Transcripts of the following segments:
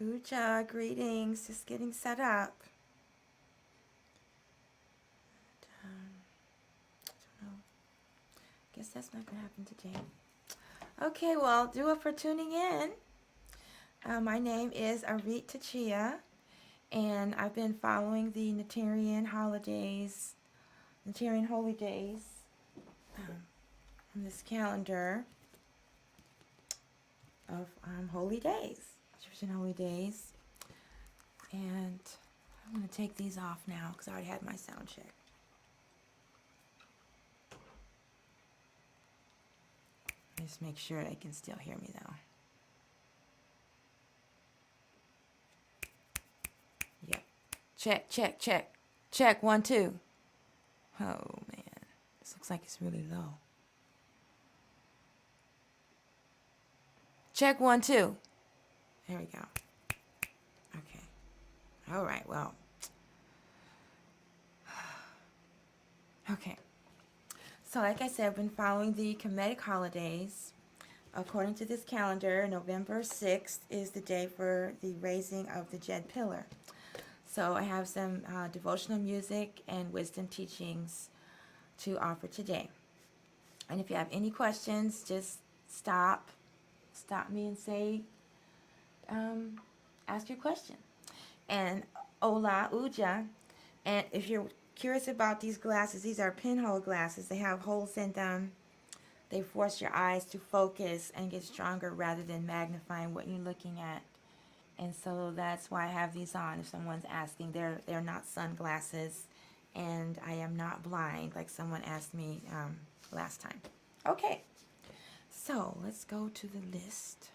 Uja, greetings. Just getting set up. I don't know. Guess that's not going to happen today. Okay, well, do it for tuning in. My name is AstMaataJi, and I've been following the Neterian holidays, Neterian holy days, on this calendar of holy days, Egyptian holy days. And I'm going to take these off now because I already had my sound check. Just make sure they can still hear me though. Yep. Check, check, check. Check, 1, 2. Oh man, this looks like it's really low. Check, 1, 2. There we go. Okay. All right, well. Okay. So like I said, I've been following the Kemetic holidays. According to this calendar, November 6th is the day for the raising of the Jed Pillar. So I have some devotional music and wisdom teachings to offer today. And if you have any questions, just stop me and say, ask your question. And Ola Uja, and if you're curious about these glasses, these are pinhole glasses. They have holes in them. They force your eyes to focus and get stronger rather than magnifying what you're looking at. And so that's why I have these on. If someone's asking, they're not sunglasses, and I am not blind like someone asked me last time. Okay, so let's go to the list.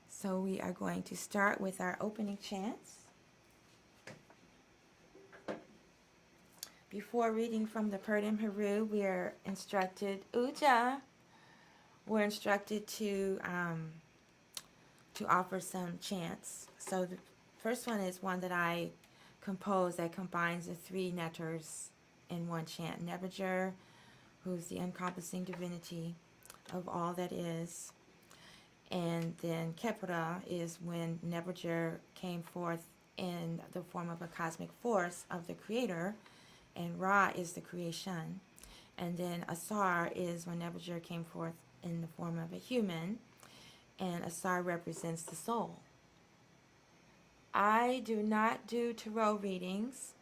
So we are going to start with our opening chants. Before reading from the Purdam Haru, we are instructed, Uja, we're instructed to offer some chants. So the first one is one that I composed that combines the 3 neters in one chant. Nebbet, who's the encompassing divinity of all that is. And then Kepra is when Nebbet came forth in the form of a cosmic force of the creator, and Ra is the creation. And then Asar is when Nebbet came forth in the form of a human, and Asar represents the soul. I do not do tarot readings.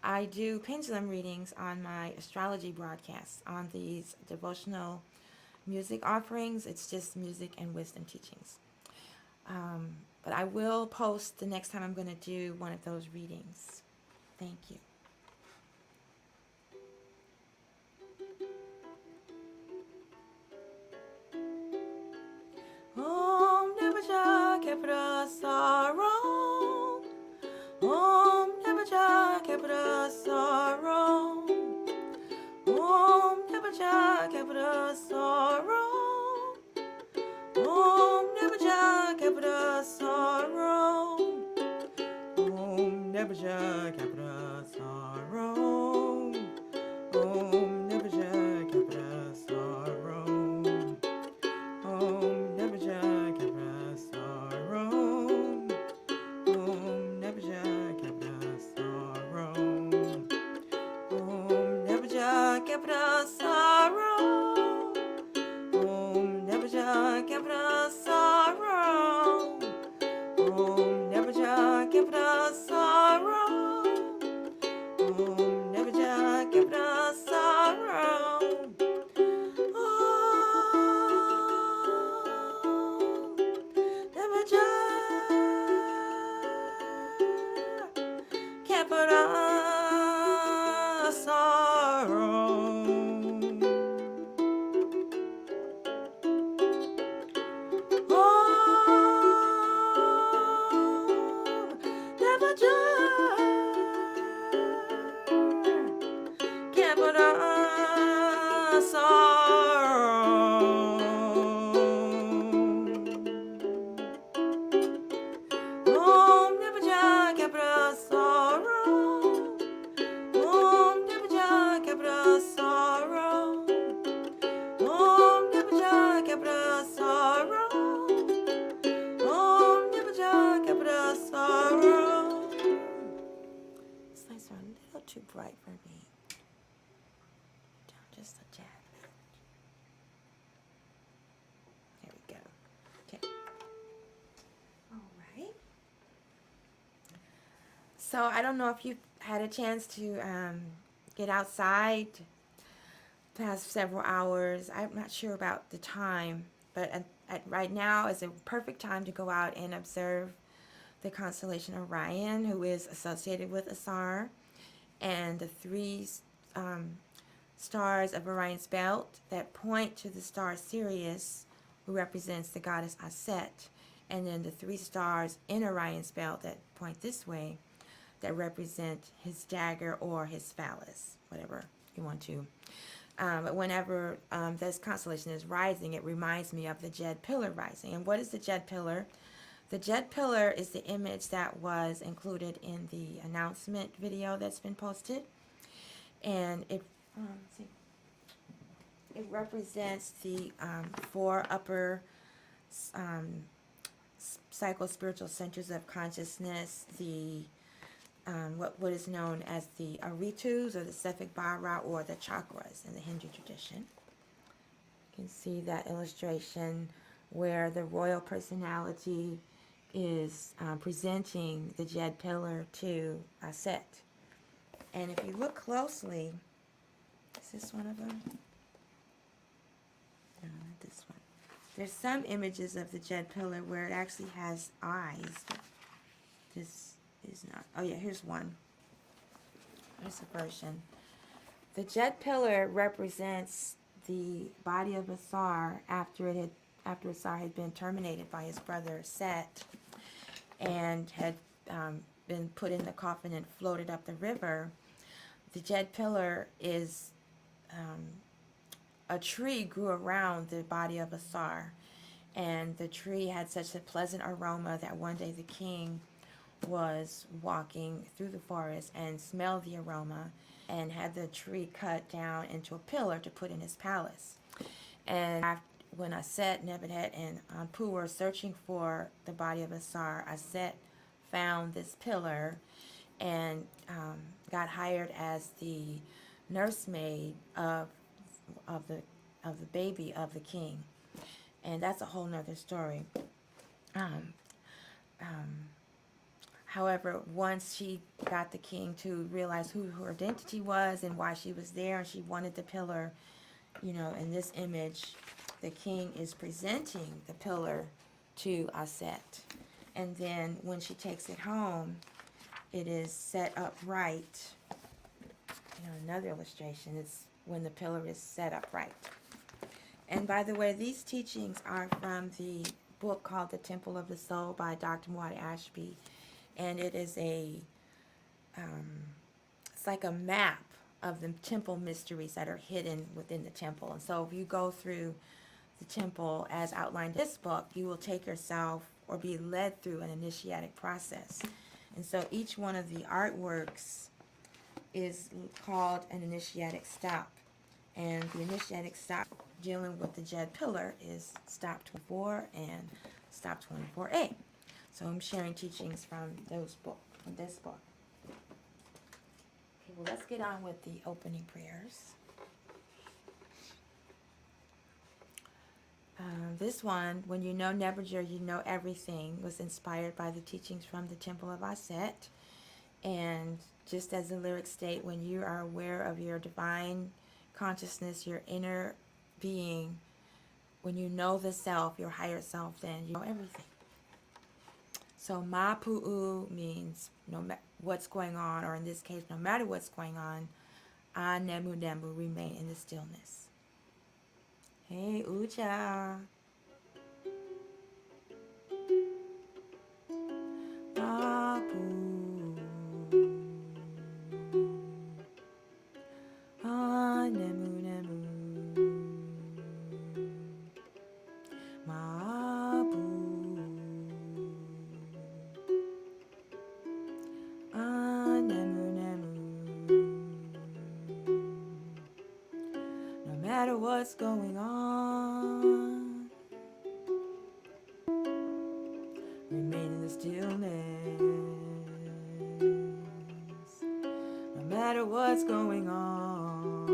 I do pendulum readings on my astrology broadcasts. On these devotional music offerings, it's just music and wisdom teachings. But I will post the next time I'm going to do one of those readings. Thank you. Om Nebbet Kepra Sorrow. Om Nebbet Kepra Sorrow. Om Nebbet Kepra Sorrow. Om Nebbet Kepra Sorrow. Om Nebbet Kepra Sorrow. Om Nebbet Kepra Sorrow. Om Nebbet Kepra Sorrow. Om Nebbet Kepra Sorrow. Om Nebbet Kepra Sorrow. Om Nebbet Kepra Sorrow. Om Nebbet Kepra Sorrow. Om Nebbet Kepra Sorrow. Sorrow. too bright for me. Down just a tad. There we go. Okay. All right. So I don't know if you've had a chance to get outside past several hours. I'm not sure about the time, but right now is a perfect time to go out and observe the constellation Orion, who is associated with Tsar, and the three stars of Orion's belt that point to the star Sirius, who represents the goddess Aset, and then the three stars in Orion's belt that point this way, that represent his dagger or his phallus, whatever you want to. But whenever this constellation is rising, it reminds me of the Jed Pillar rising. And what is the Jed Pillar? The Jed Pillar is the image that was included in the announcement video that's been posted. And it represents the four upper psycho-spiritual centers of consciousness, the what is known as the Aritus, or the Sefik Bara, or the chakras in the Hindu tradition. You can see that illustration where the royal personality is presenting the Jed Pillar to Aset. And if you look closely, is this one of them? No, not this one. There's some images of the Jed Pillar where it actually has eyes. This is not. Oh yeah, here's one. Here's a version. The Jed Pillar represents the body of a Tsar after a Tsar had been terminated by his brother Set, and had been put in the coffin and floated up the river. The Jed Pillar is a tree grew around the body of a Tsar, and the tree had such a pleasant aroma that one day the king was walking through the forest and smelled the aroma and had the tree cut down into a pillar to put in his palace. And when Aset, Nebbet, and Anpu were searching for the body of a Tsar, Aset found this pillar and got hired as the nursemaid of the baby of the king. And that's a whole nother story. However, once she got the king to realize who her identity was and why she was there, and she wanted the pillar, you know, in this image, the king is presenting the pillar to Aset. And then when she takes it home, it is set upright. You know, another illustration is when the pillar is set upright. And by the way, these teachings are from the book called The Temple of the Soul by Dr. Muata Ashby. And it is it's like a map of the temple mysteries that are hidden within the temple. And so if you go through the temple as outlined in this book, you will take yourself or be led through an initiatic process. And so each one of the artworks is called an initiatic stop. And the initiatic stop dealing with the Jed Pillar is stop 24 and stop 24A. So I'm sharing teachings from this book. Okay, well, let's get on with the opening prayers. This one, when you know Nebbet, you know everything, was inspired by the teachings from the Temple of Aset. And just as the lyrics state, when you are aware of your divine consciousness, your inner being, when you know the self, your higher self, then you know everything. So ma pu'u means no matter what's going on, or in this case, no matter what's going on, a nemu nemu, remain in the stillness. Hey Ucha. Ma pu'u, a nemu nemu. Ma pu'u, a nemu nemu. No matter what's going on, remain in the stillness. No matter what's going on.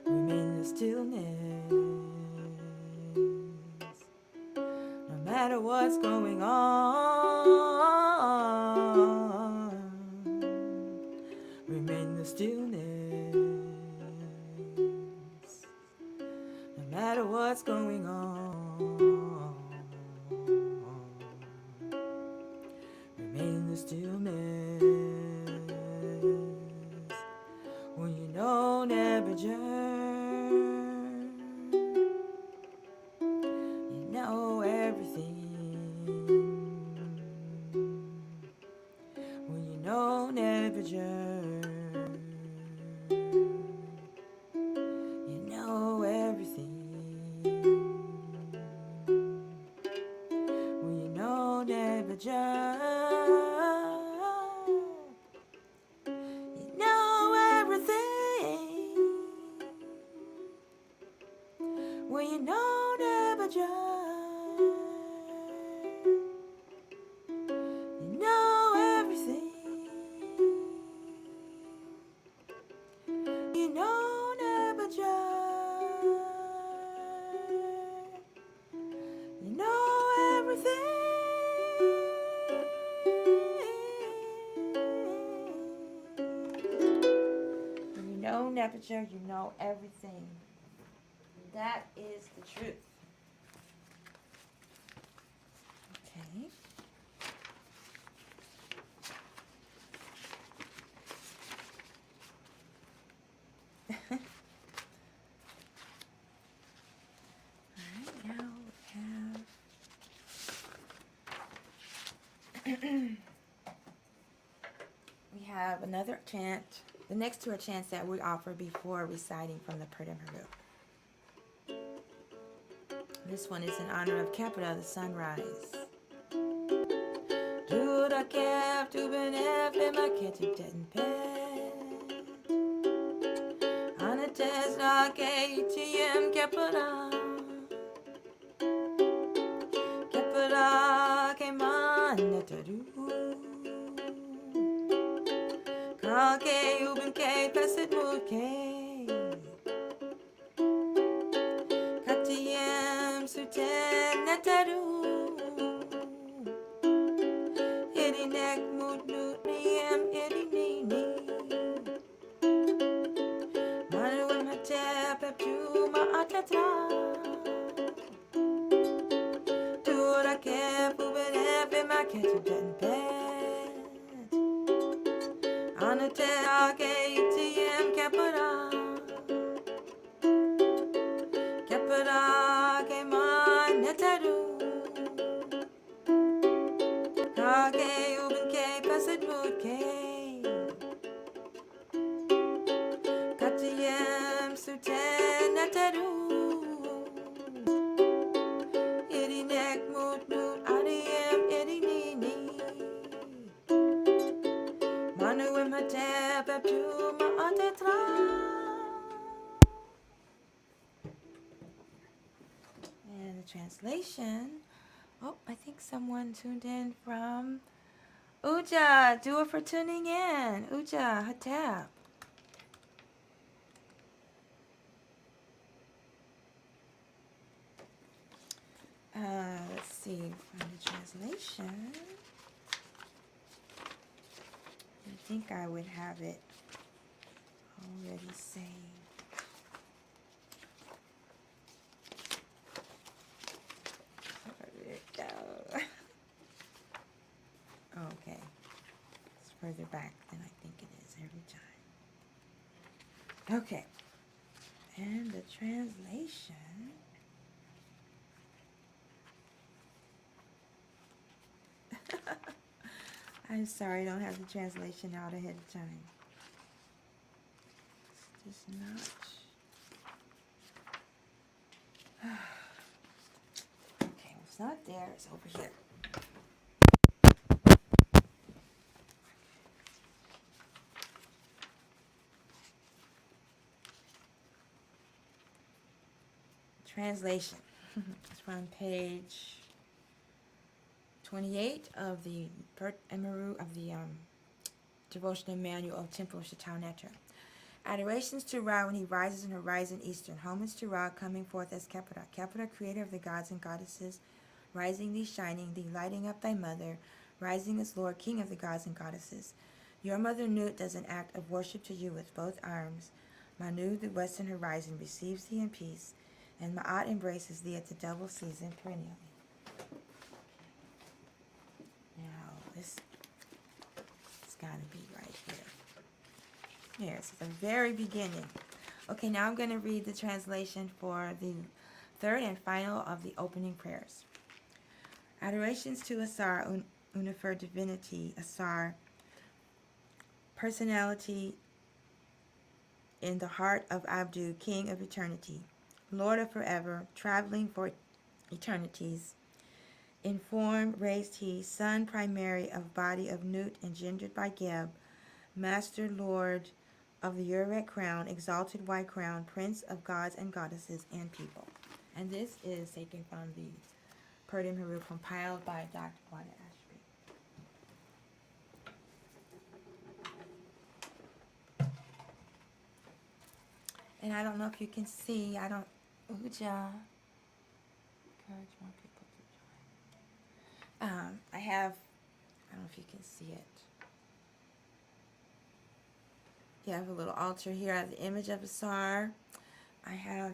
Remain in the stillness. No matter what's going on. Remain in the stillness. No matter what's going on. Remain in the stillness. When you know Nebbet, you know everything. When you know Nebbet, you know everything. When you know Nebbet, you know everything. When you know Nebbet, you know everything. You know Nebbet, you know everything. When you know Nebbet, you know everything. That is the truth. Okay. Alright, now we have another chant. The next two are chants that we offer before reciting from the Pinhole. This one is in honor of Capita, the sunrise. Juda kev tu benef lema ketib den pet. Anates la keitiem Capita. Capita keman neteru. Kake uben ke peset mut ke. Suten netaru. Iri nek mut nut niem iri nini. Manu matep tu maatatra. Dura ke pubenepe maketu den pet. Anate ake itiem Capita. Capita. Neteru Kage uben ke peset mut ke Katiem suten neteru Iri nek mut nut adiem iri nini Manu ematep eptu maatetra. And the translation. Oh, I think someone tuned in from Uja. Do it for tuning in. Uja, Hatap. Let's see from the translation. I think I would have it already saved. Okay, it's further back than I think it is every time. Okay, and the translation. I'm sorry, I don't have the translation out ahead of time. It's just not. Okay, well, it's not there, it's over here. Translation. It's from page 28 of the Bert Emeru of the devotional manual of Temple of Shetaut Neter. Adorations to Ra when he rises in horizon eastern. Homage to Ra coming forth as Kepura. Kepura, creator of the gods and goddesses. Rising thee, shining thee, lighting up thy mother. Rising as Lord, king of the gods and goddesses. Your mother Nut does an act of worship to you with both arms. Manu, the western horizon, receives thee in peace. And Ma'at embraces thee at the double season perennially. Now, this has got to be right here. Yes, it's the very beginning. Okay, now I'm going to read the translation for the third and final of the opening prayers. Adorations to Asar, Unifer divinity, Asar, personality in the heart of Abode, king of eternity, Lord of forever, traveling for eternities. In form raised he, son primary of body of Nut, engendered by Geb, master lord of the Urek crown, exalted white crown, prince of gods and goddesses and people. And this is taken from the Purdom Haru compiled by Dr. Muata Ashby. And I don't know if you can see, Uja. Encourage more people to join. I don't know if you can see it. You have a little altar here. I have the image of a Tsar. I have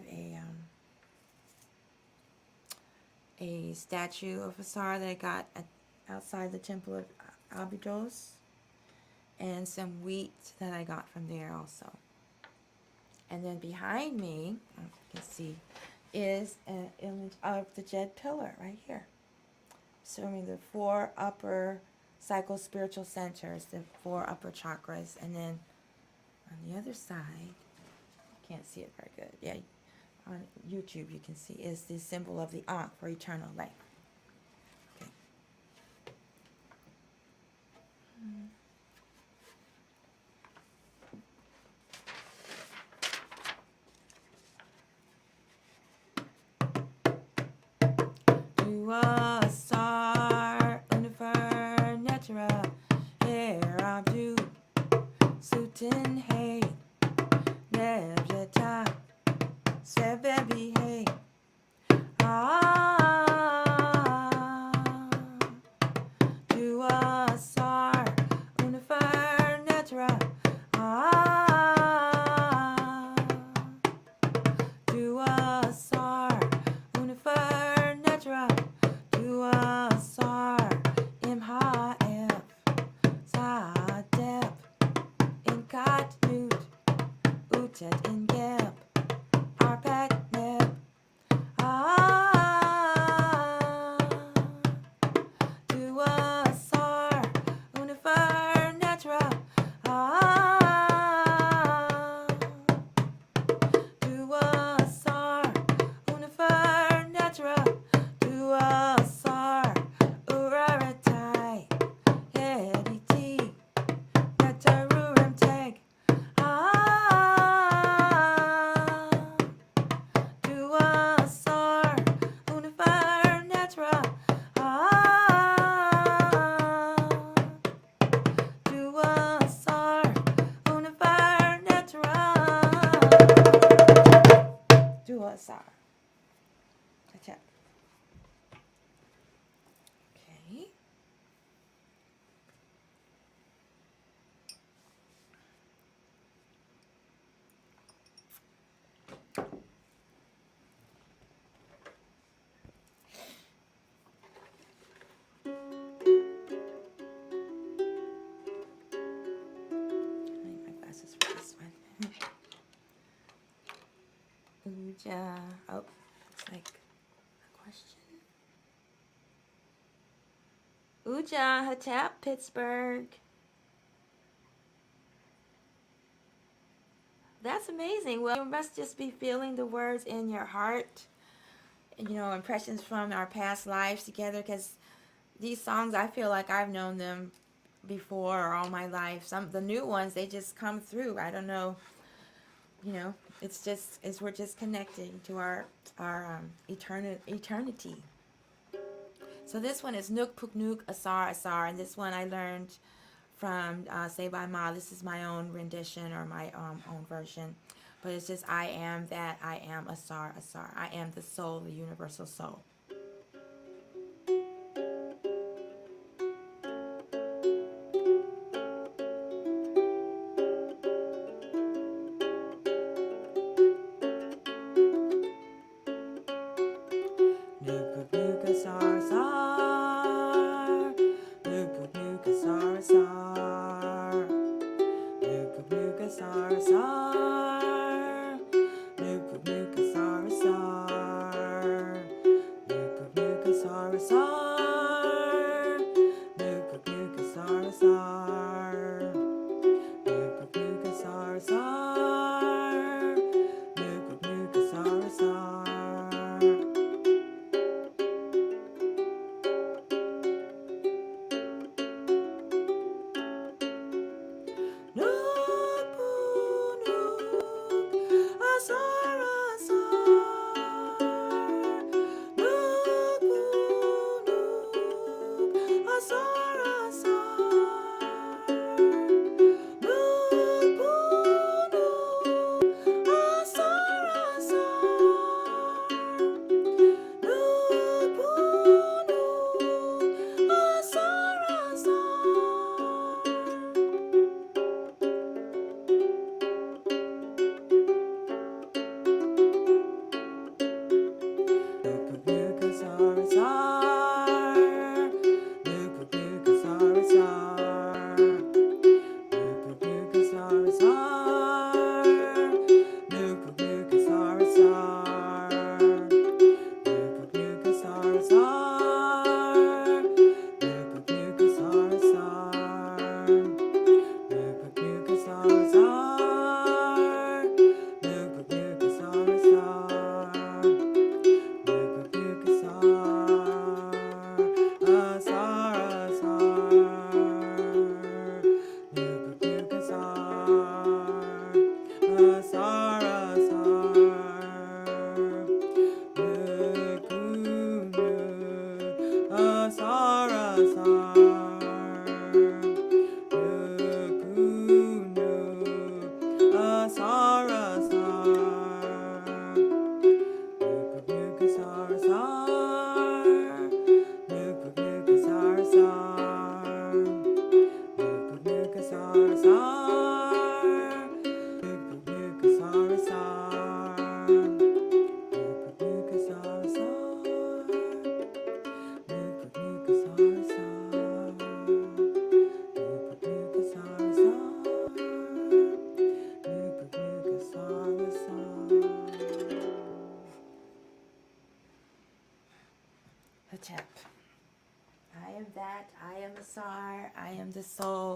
a statue of a Tsar that I got outside the temple of Abidos, and some wheat that I got from there also. And then behind me, I don't know if you can see, is an image of the Jed Pillar right here, showing the 4 upper cycle spiritual centers, the 4 upper chakras, and then on the other side, you can't see it very good. Yeah, on YouTube you can see, is the symbol of the Ankh for eternal life. Okay. Tsar, Unifer, Netra, Hair Abdu, Sutin, Hey, Nebbet, Sebebi, Hey, Tsar, Unifer, Netra, Tsar, Unifer, Netra, Tsar, Imha'ef, Zadep, Inkat, Nut, Utet, Ingeb, Arpet, Neb, Tsar, Unifer, Netra, Tsar, Unifer, Netra, Tsar, Uraratai, Hediti, Netarurim Teg, Tsar, Unifer, Netra, Tsar, Unifer, Netra, Tsar. Check. Okay. I need my glasses for this one. Uja. Oh, looks like a question. Uja, Hatap, Pittsburgh. That's amazing. Well, you must just be feeling the words in your heart. You know, impressions from our past lives together, because these songs, I feel like I've known them before or all my life. Some the new ones, they just come through. I don't know. You know, we're just connecting to our eternity. So this one is Nuk Puk Nuk Asar Asar, and this one I learned from Say by Ma. This is my own rendition or my own version. But it's just, I am that, I am Asar, Asar. I am the soul, the universal soul.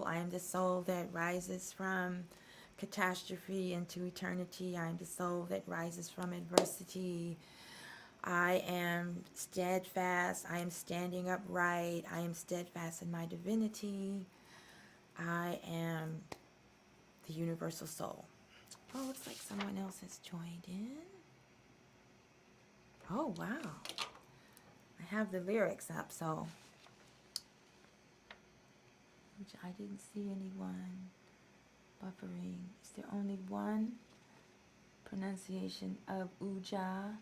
I am the soul that rises from catastrophe into eternity. I am the soul that rises from adversity. I am steadfast. I am standing upright. I am steadfast in my divinity. I am the universal soul. Oh, looks like someone else has joined in. Oh, wow. I have the lyrics up, so I didn't see anyone buffering. Is there only one pronunciation of Uja?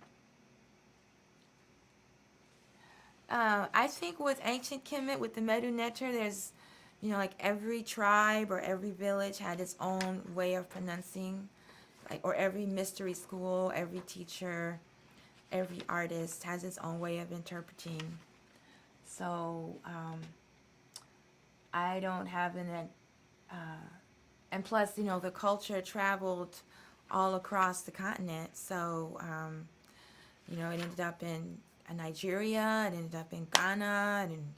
I think with ancient Kemet, with the Medu Neter, there's, you know, like every tribe or every village had its own way of pronouncing, like, or every mystery school, every teacher, every artist has its own way of interpreting. So, I don't have and plus, you know, the culture traveled all across the continent. So, you know, it ended up in Nigeria, it ended up in Ghana, and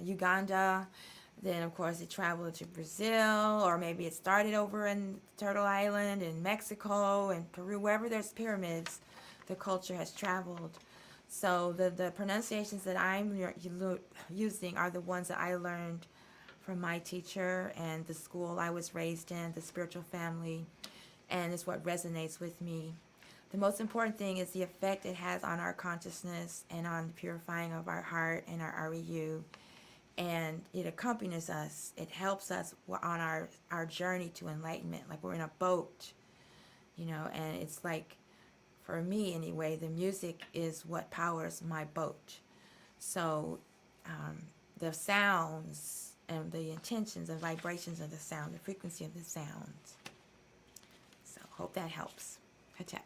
Uganda. Then, of course, it traveled to Brazil, or maybe it started over in Turtle Island, in Mexico, and Peru, wherever there's pyramids, the culture has traveled. So the pronunciations that I'm using are the ones that I learned from my teacher and the school I was raised in, the spiritual family, and it's what resonates with me. the most important thing is the effect it has on our consciousness and on the purifying of our heart and our REU. And it accompanies us. It helps us on our journey to enlightenment. Like we're in a boat, you know, and it's like, for me anyway, the music is what powers my boat. So the sounds and the intentions and vibrations of the sound, the frequency of the sounds. So hope that helps. Hachep.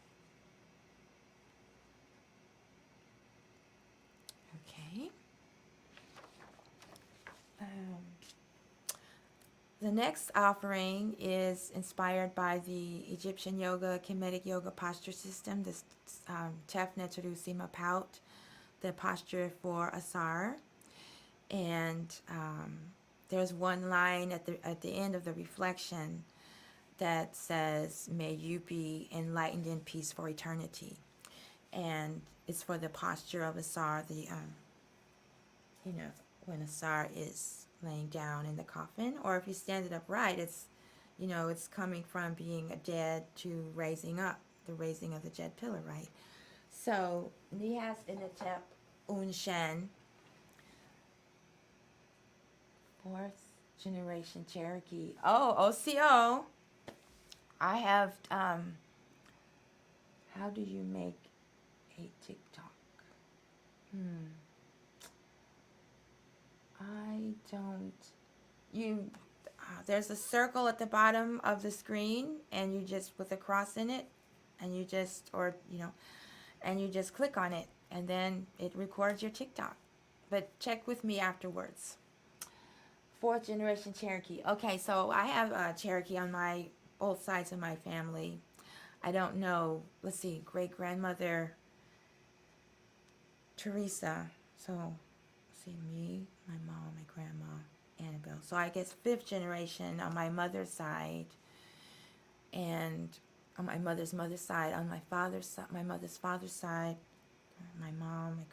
Okay. The next offering is inspired by the Egyptian yoga, Kemetic yoga posture system, this Tef Neteru Sema Pout, the posture for a Tsar. And there's one line at the end of the reflection that says, "May you be enlightened in peace for eternity." And it's for the posture of a Tsar, the you know, when a Tsar is laying down in the coffin, or if you stand it upright, it's, you know, it's coming from being a dead to raising up, the raising of the Jed Pillar, right? So, Nihas Inatep Unshen, 4th generation Cherokee. Oh, OCO. I have, how do you make a TikTok? I don't, there's a circle at the bottom of the screen, and you just, with a cross in it, and you just, or, you know, and you just click on it, and then it records your TikTok. But check with me afterwards. 4th generation Cherokee. Okay, so I have Cherokee on both sides of my family. I don't know, let's see, great-grandmother Teresa, so see, me, my mom, my grandma, Annabelle. So I guess 5th generation on my mother's side, and on my mother's side, on my father's side, my mother's father's side, my mom,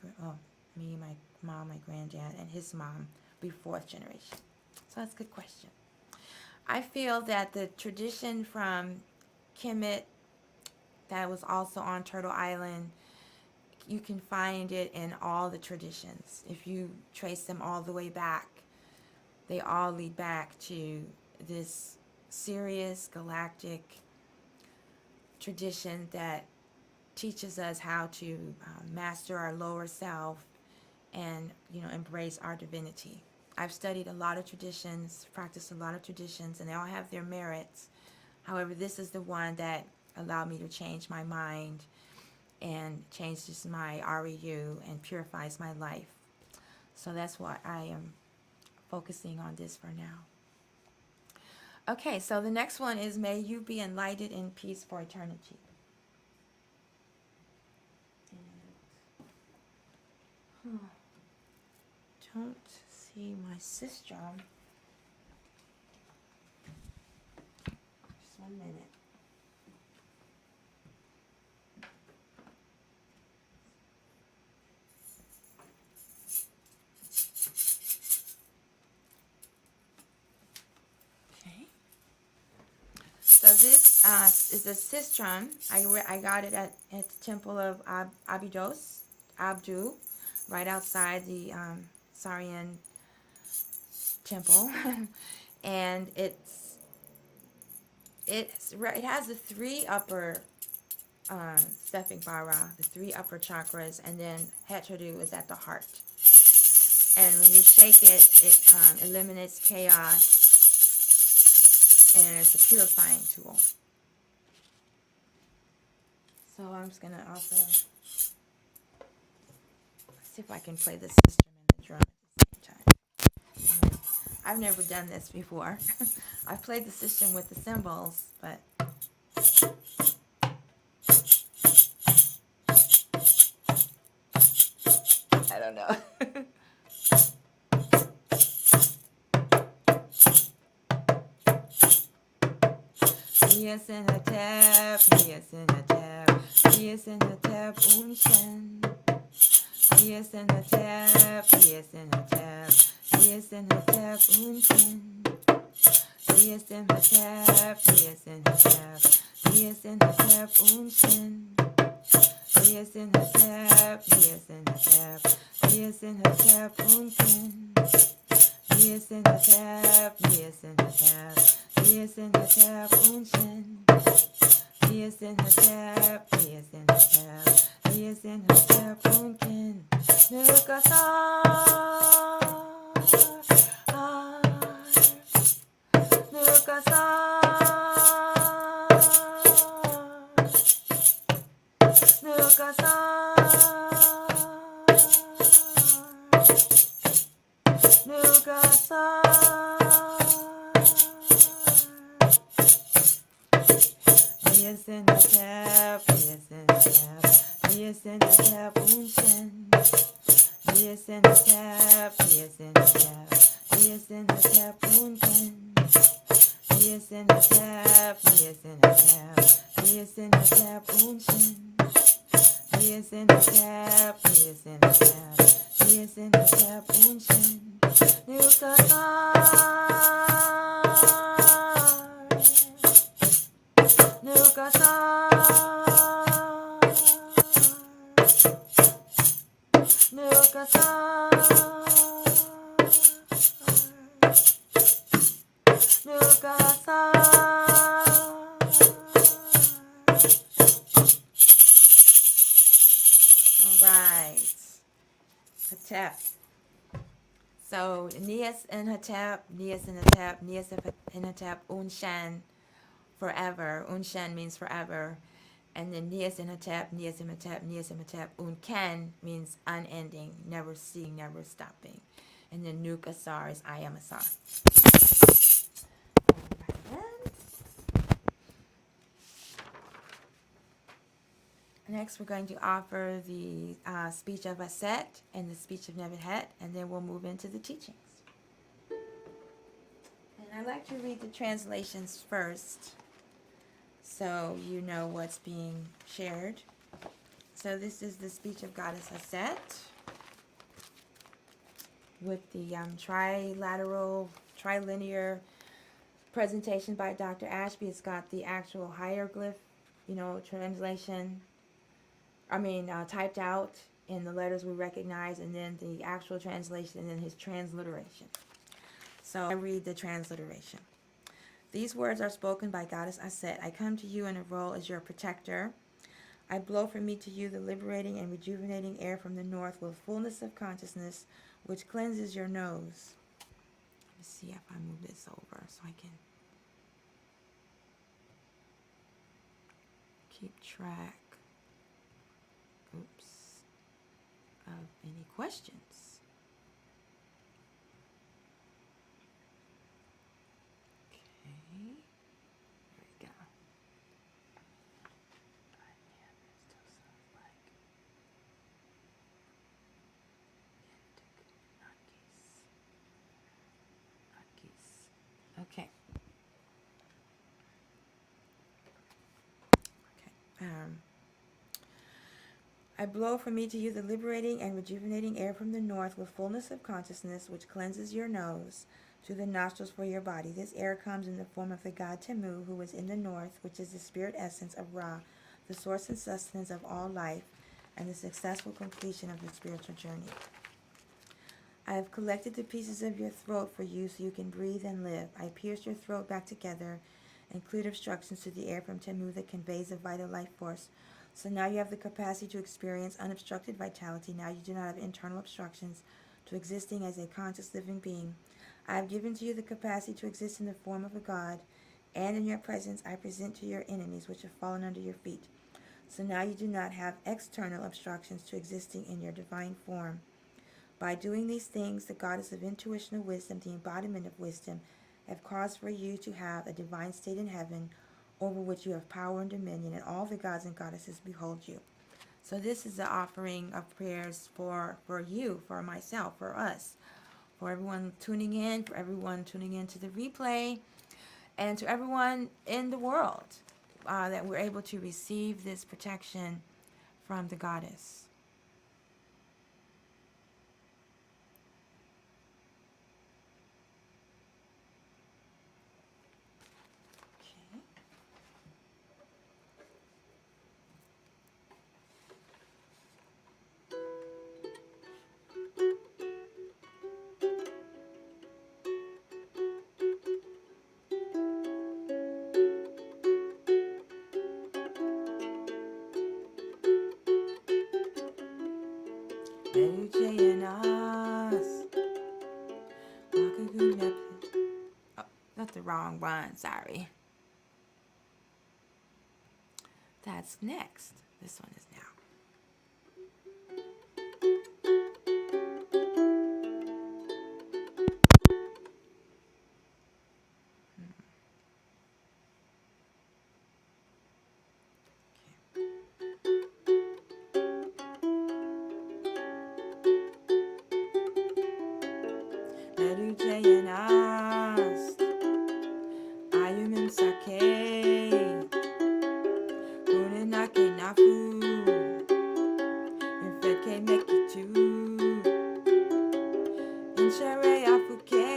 me, my mom, my granddad, and his mom, be 4th generation. So that's a good question. I feel that the tradition from Kemet that was also on Turtle Island, you can find it in all the traditions. If you trace them all the way back, they all lead back to this serious galactic tradition that teaches us how to master our lower self and, you know, embrace our divinity. I've studied a lot of traditions, practiced a lot of traditions, and they all have their merits. However, this is the one that allowed me to change my mind and changes my REU and purifies my life. So that's why I am focusing on this for now. Okay, so the next one is, may you be enlightened in peace for eternity. Don't see my system. Just 1 minute. So this is a sistrum. I got it at the temple of Abdu, right outside the Tsarian temple, and it has the 3 upper Stefik Bara, the 3 upper chakras, and then Heteru is at the heart. And when you shake it, it eliminates chaos. And it's a purifying tool. So I'm just going to also see if I can play the system and the drum at the same time. I've never done this before. I've played the system with the cymbals, but I don't know. Yes in a tab, yes in a tab, yes in a tab, unshen. Yes in a tab, yes in a tab, yes in a tab, unshen. Yes in a tab, yes in a tab, yes in a tab, unshen. Niasinhatep, Niasinhatep, Niasinhatep Unken. Niasinhatep, Niasinhatep, Niasinhatep Unshin. Niasinhatep, Niasinhatep, Niasinhatep Unken. Nukasar, Nukasar, Nukasar, Nukasar. Niasinhatep, Niasinhatep, Niasinhatep Unshin. Niasinhatep, Niasinhatep, Niasinhatep Unken. Niasinhatep, Niasinhatep, Niasinhatep Unshin. Niasinhatep, Niasinhatep, Niasinhatep Unshin. Nukasar, Nukasar, Nukasar, Nukasar. All right. Hatep. So Niasinhatep, Niasinhatep, Niasinhatep, Unshan, forever. Unshan means forever. And then Niasinhatep, Niasinhatep, Niasinhatep, Unken means unending, never ceasing, never stopping. And then Nukasar is I am Asar. Next, we're going to offer the speech of Aset and the speech of Nebbet, and then we'll move into the teachings. And I like to read the translations first, so you know what's being shared. So this is the speech of Goddess Aset with the trilinear presentation by Dr. Ashby. It's got the actual hieroglyph, translation. Typed out in the letters we recognize, and then the actual translation, and then his transliteration. So I read the transliteration. These words are spoken by Goddess Aset. I come to you in a role as your protector. I blow from me to you the liberating and rejuvenating air from the north with fullness of consciousness, which cleanses your nose. Let me see if I move this over so I can keep track. Of any questions. Okay, there we go. Okay. I blow from me to you the liberating and rejuvenating air from the north with fullness of consciousness, which cleanses your nose to the nostrils for your body. This air comes in the form of the god Temu, who is in the north, which is the spirit essence of Ra, the source and sustenance of all life, and the successful completion of the spiritual journey. I have collected the pieces of your throat for you so you can breathe and live. I pierced your throat back together and cleared obstructions to the air from Temu that conveys a vital life force. So now you have the capacity to experience unobstructed vitality. Now you do not have internal obstructions to existing as a conscious living being. I have given to you the capacity to exist in the form of a god, and in your presence I present to your enemies which have fallen under your feet. So now you do not have external obstructions to existing in your divine form. By doing these things, the goddess of intuition of wisdom, the embodiment of wisdom, have caused for you to have a divine state in heaven over which you have power and dominion, and all the gods and goddesses behold you. So this is the offering of prayers for you, for myself, for us, for everyone tuning in, for everyone tuning into the replay, and to everyone in the world, that we're able to receive this protection from the goddess. Meruche and us. Wakagu Nebbet. Oh, that's the wrong one, sorry. That's next. This one is now. Meruche and us. Ayumim sake. Unenake nafu. Infeke mekitu. Inshare afuke.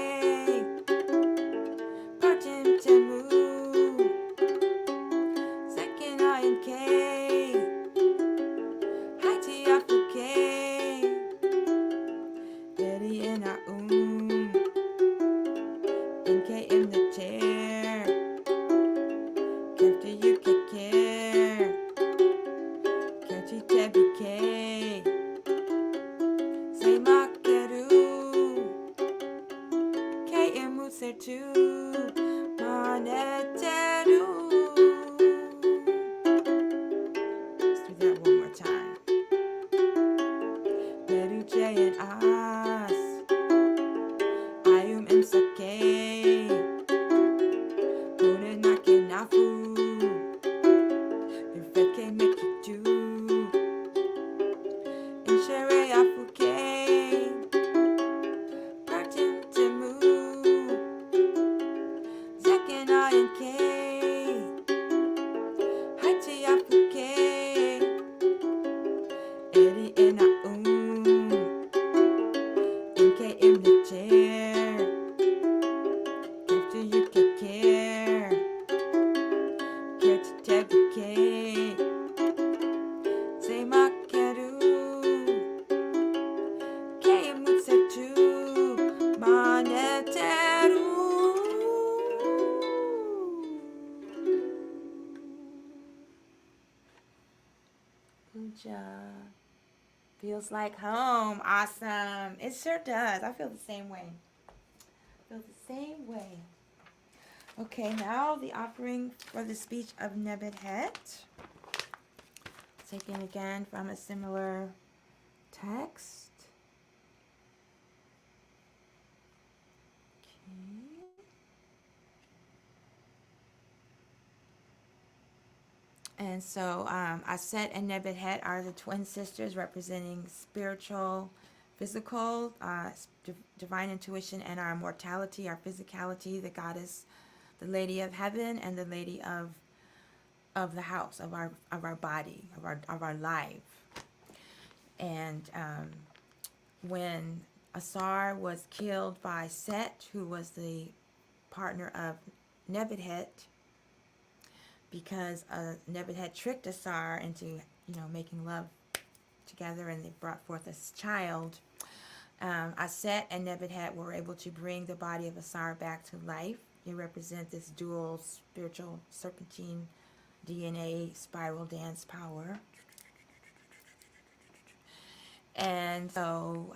Partim temu. Second I K. Haiti afuke. Eddie and I NK in the chair. After you kick care. Catchy Tabby K. Sema K and Muser too. Neteru. Let's do that one more time. Neruche and us. Ayum and Sake. Unenake nafu. Infeke mekitu. Inshare afuke. Partim temu. Zekena and K. Haiti afuke. Eddie and NK in the chair. After you take care. Catch Tabby K. Say Makeru. K Mutsetu. Neteru. Good job. Feels like home. Awesome. It sure does. I feel the same way. Okay, now the offering for the speech of Nebbet. Taken again from a similar text. Okay. And so Aset and Nebbet are the twin sisters representing spiritual, physical, divine intuition, and our mortality, our physicality, the goddess, the lady of heaven, and the lady of the house, of our body, of our life. And when Tsar was killed by Set, who was the partner of Nebbet, because Nebbet tricked Tsar into, making love together, and they brought forth a child. Aset and Nebbet were able to bring the body of Tsar back to life. They represent this dual spiritual serpentine DNA spiral dance power. And so,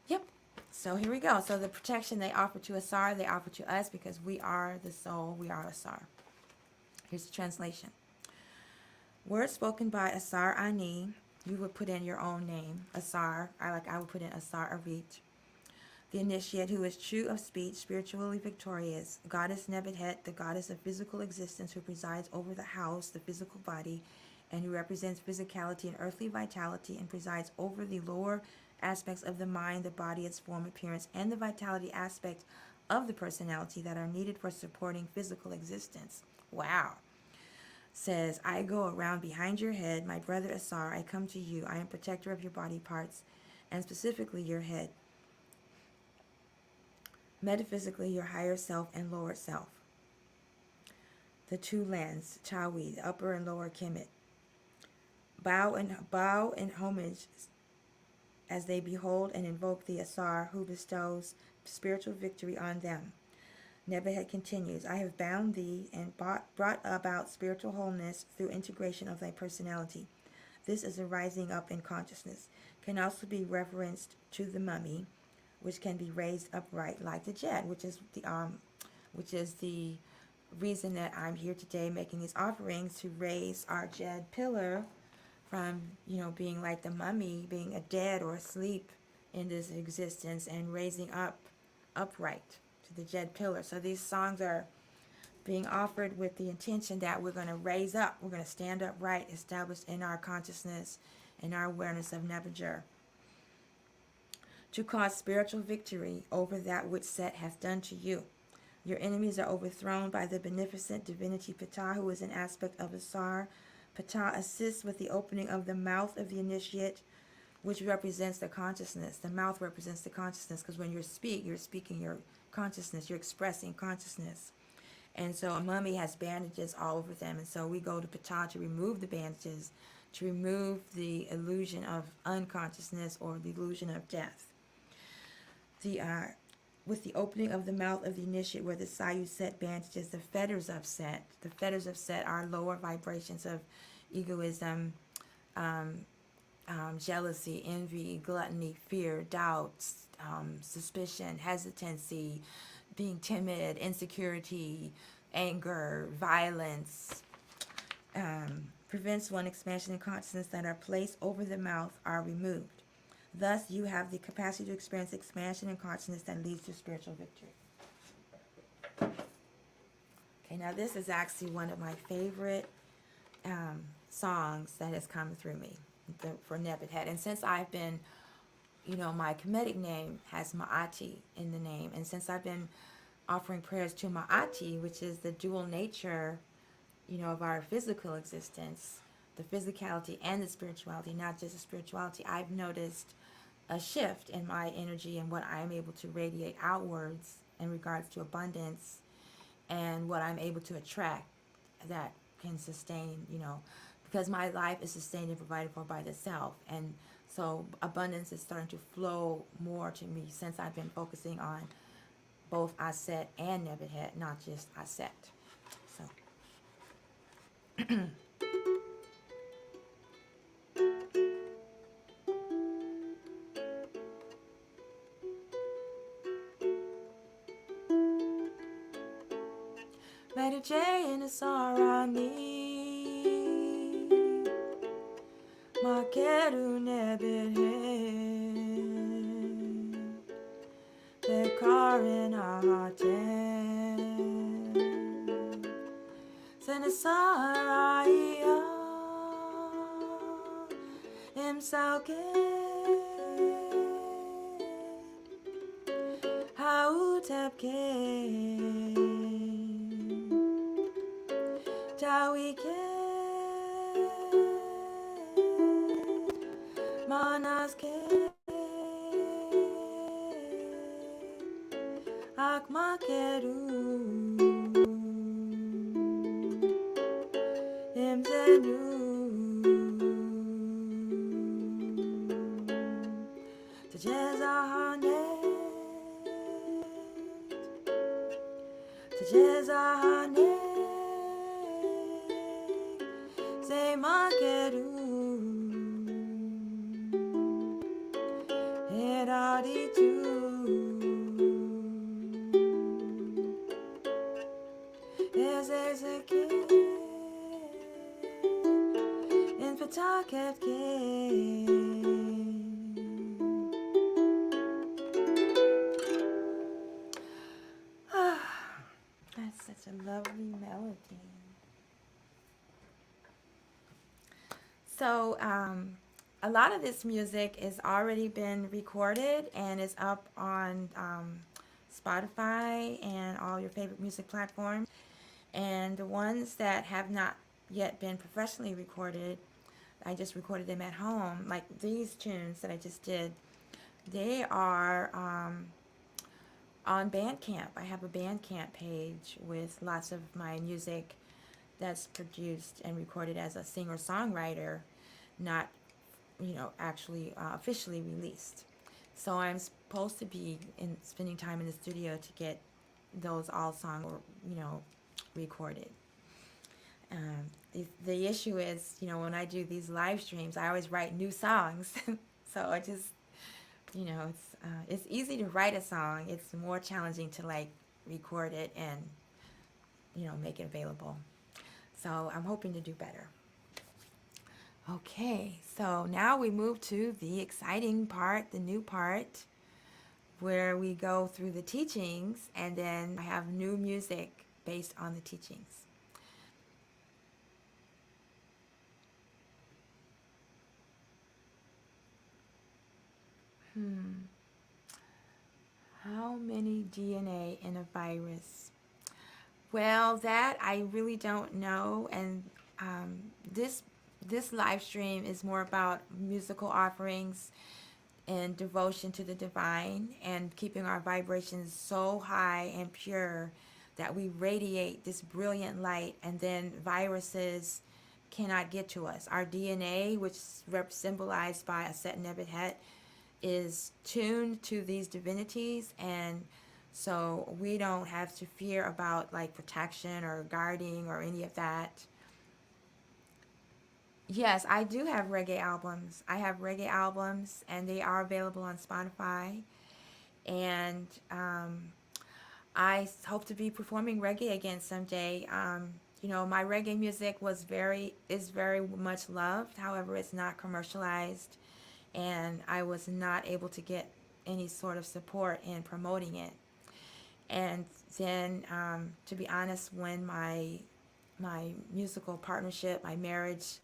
yep. So here we go. So the protection they offer to Tsar, they offer to us because we are the soul, we are Tsar. Here's the translation. Words spoken by Tsar Ani, you would put in your own name, Tsar. I would put in Tsar Arit. The initiate who is true of speech, spiritually victorious. Goddess Nebbet, the goddess of physical existence who presides over the house, the physical body, and who represents physicality and earthly vitality and presides over the lower aspects of the mind, the body, its form, appearance, and the vitality aspect of the personality that are needed for supporting physical existence. Wow. Says, I go around behind your head, my brother Tsar, I come to you. I am protector of your body parts, and specifically your head. Metaphysically, your higher self and lower self. The two lands, Chawi, the upper and lower Kemet. Bow in homage as they behold and invoke the Tsar who bestows spiritual victory on them. Nebbet continues, I have bound thee and brought about spiritual wholeness through integration of thy personality. This is a rising up in consciousness. Can also be referenced to the mummy, which can be raised upright like the Jed, which is the reason that I'm here today making these offerings, to raise our Jed Pillar from, being like the mummy, being a dead or asleep in this existence, and raising up upright to the Jed Pillar. So these songs are being offered with the intention that we're going to raise up, we're going to stand upright, established in our consciousness and our awareness of Nebbet, to cause spiritual victory over that which Set hath done to you. Your enemies are overthrown by the beneficent divinity Ptah, who is an aspect of the Tsar. Ptah assists with the opening of the mouth of the initiate, which represents the consciousness. The mouth represents the consciousness, because when you're speaking your consciousness, you're expressing consciousness. And so a mummy has bandages all over them, and so we go to Ptah to remove the bandages, to remove the illusion of unconsciousness or the illusion of death. With the opening of the mouth of the initiate, where the Sayu Set bandages the fetters of Set. The fetters of Set are lower vibrations of egoism, jealousy, envy, gluttony, fear, doubts, suspicion, hesitancy, being timid, insecurity, anger, violence. Prevents one expansion in consciousness that are placed over the mouth are removed. Thus, you have the capacity to experience expansion in consciousness that leads to spiritual victory. Okay, now this is actually one of my favorite songs that has come through me for Nebbet. And since I've been, my Kemetic name has AstMaataJi in the name, and since I've been offering prayers to Muata, which is the dual nature, of our physical existence, the physicality and the spirituality, not just the spirituality, I've noticed a shift in my energy and what I'm able to radiate outwards in regards to abundance, and what I'm able to attract that can sustain, because my life is sustained and provided for by the self. And so abundance is starting to flow more to me since I've been focusing on both Aset and Nebbet, not just Aset. So AstMaataJi in the Sarani, Makeru Nebbet, Bekarin Ahaten, Senesaraya, Imsauke, Hautepke, Tawike, Manaske, Akmakeru, Imzenu, Tjezahane, Sema Keru, Heraditu, Ezezeke, in Pataketke. That's such a lovely melody. So, a lot of this music has already been recorded and is up on Spotify and all your favorite music platforms. And the ones that have not yet been professionally recorded, I just recorded them at home. Like these tunes that I just did, they are on Bandcamp. I have a Bandcamp page with lots of my music that's produced and recorded as a singer-songwriter, not, actually officially released. So I'm supposed to be spending time in the studio to get those all songs, recorded. the issue is, when I do these live streams, I always write new songs. So I just, it's easy to write a song. It's more challenging to like record it and, make it available. So I'm hoping to do better. Okay, so now we move to the exciting part, the new part, where we go through the teachings, and then I have new music based on the teachings. How many DNA in a virus? Well, that I really don't know, and this live stream is more about musical offerings and devotion to the divine and keeping our vibrations so high and pure that we radiate this brilliant light, and then viruses cannot get to us. Our DNA, which is symbolized by a set Nebbet head, is tuned to these divinities, and so we don't have to fear about like protection or guarding or any of that. Yes, I do have reggae albums. I have reggae albums, and they are available on Spotify. And I hope to be performing reggae again someday. My reggae music is very much loved. However, it's not commercialized, and I was not able to get any sort of support in promoting it. And then, to be honest, when my musical partnership, my marriage,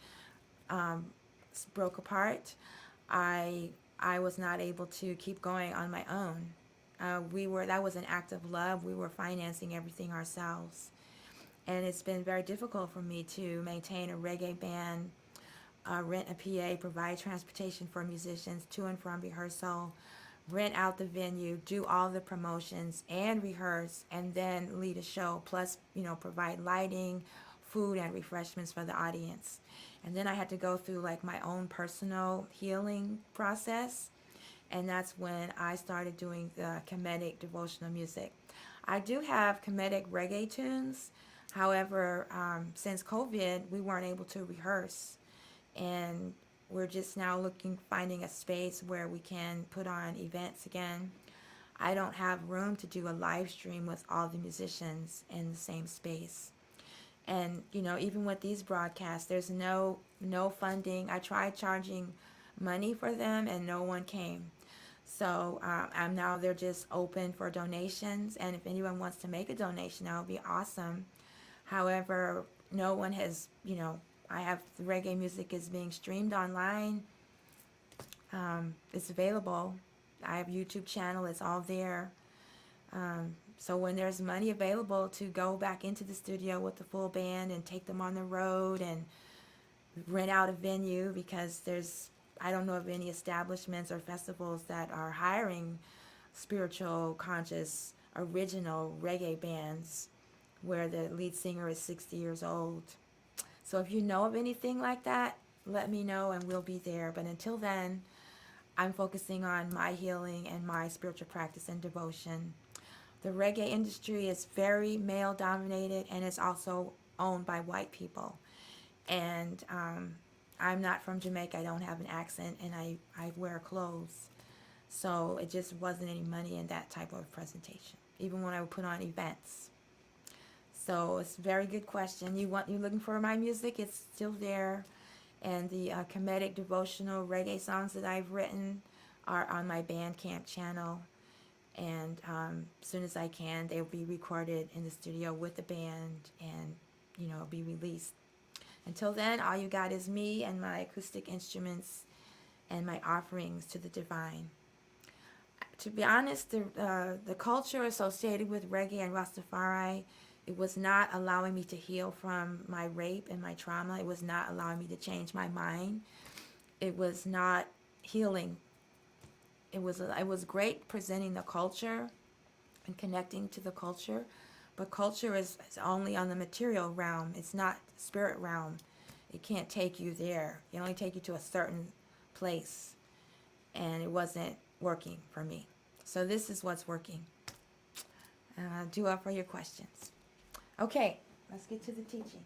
broke apart, I was not able to keep going on my own. That was an act of love. We were financing everything ourselves, and it's been very difficult for me to maintain a reggae band, rent a PA, provide transportation for musicians to and from rehearsal, rent out the venue, do all the promotions and rehearse, and then lead a show, plus provide lighting, food, and refreshments for the audience. And then I had to go through like my own personal healing process, and that's when I started doing the comedic devotional music. I do have comedic reggae tunes. However, since COVID, we weren't able to rehearse, and we're just now finding a space where we can put on events again. I don't have room to do a live stream with all the musicians in the same space. And, even with these broadcasts, there's no funding. I tried charging money for them, and no one came. So they're just open for donations. And if anyone wants to make a donation, that would be awesome. However, no one has, I have the reggae music is being streamed online. It's available. I have a YouTube channel. It's all there. So when there's money available to go back into the studio with the full band and take them on the road and rent out a venue, because I don't know of any establishments or festivals that are hiring spiritual, conscious, original reggae bands where the lead singer is 60 years old. So if you know of anything like that, let me know and we'll be there. But until then, I'm focusing on my healing and my spiritual practice and devotion. The reggae industry is very male dominated, and it's also owned by white people. And I'm not from Jamaica. I don't have an accent, and I wear clothes. So it just wasn't any money in that type of presentation, even when I would put on events. So it's a very good question. You're looking for my music? It's still there. And the comedic devotional reggae songs that I've written are on my Bandcamp channel. And as soon as I can, they'll be recorded in the studio with the band and, be released. Until then, all you got is me and my acoustic instruments and my offerings to the divine. To be honest, the culture associated with reggae and Rastafari, it was not allowing me to heal from my rape and my trauma. It was not allowing me to change my mind. It was not healing. It was great presenting the culture and connecting to the culture, but culture is only on the material realm. It's not spirit realm. It can't take you there. It only take you to a certain place, and it wasn't working for me. So this is what's working. Do offer your questions. Okay, let's get to the teachings.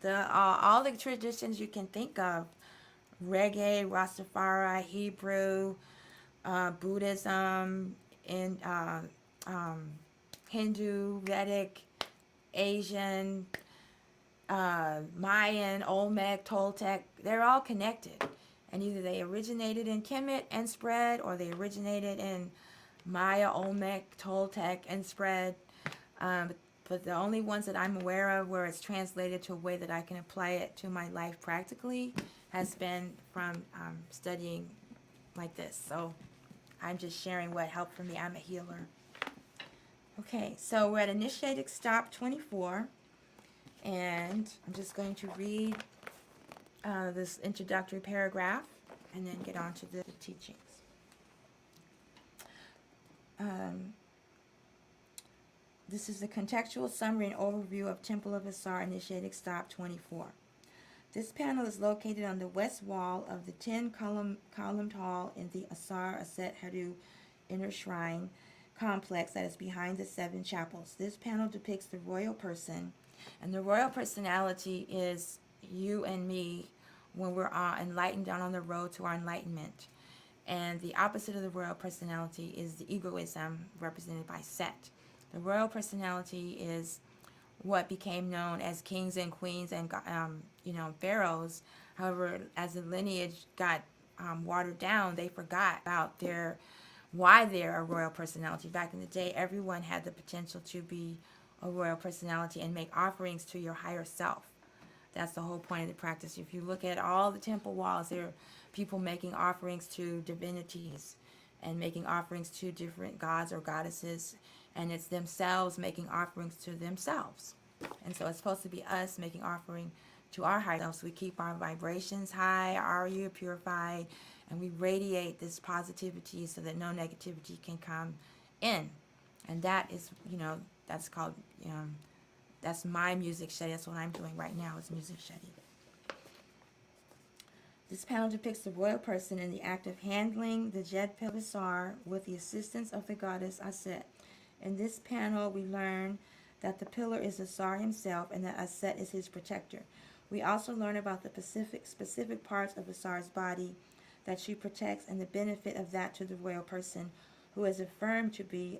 All the traditions you can think of: reggae, Rastafari, Hebrew, Buddhism, and Hindu, Vedic, Asian, Mayan, Olmec, Toltec. They're all connected, and either they originated in Kemet and spread, or they originated in Maya, Olmec, Toltec, and spread. But the only ones that I'm aware of where it's translated to a way that I can apply it to my life practically has been from studying like this. So I'm just sharing what helped for me. I'm a healer. Okay, so we're at Initiatic Stop 24, and I'm just going to read this introductory paragraph and then get on to the teachings. This is the contextual summary and overview of Temple of Tsar Initiatic Stop 24. This panel is located on the west wall of the 10-columned hall in the Asar Aset Haru Inner Shrine complex that is behind the 7 chapels. This panel depicts the royal person, and the royal personality is you and me when we're enlightened on the road to our enlightenment. And the opposite of the royal personality is the egoism represented by Set. The royal personality is what became known as kings and queens and pharaohs. However, as the lineage got watered down, they forgot about why they're a royal personality. Back in the day, everyone had the potential to be a royal personality and make offerings to your higher self. That's the whole point of the practice. If you look at all the temple walls, there are people making offerings to divinities and making offerings to different gods or goddesses, and it's themselves making offerings to themselves. And so it's supposed to be us making offering to our higher selves. We keep our vibrations high, our you purified, and we radiate this positivity so that no negativity can come in. And that is, that's called, that's my music shedding. That's what I'm doing right now, is music shedding. This panel depicts the royal person in the act of handling the Jed Pillar Tsar with the assistance of the goddess Aset. In this panel, we learn that the pillar is the Tsar himself and that Aset is his protector. We also learn about the specific parts of the Tsar's body that she protects and the benefit of that to the royal person who is affirmed to be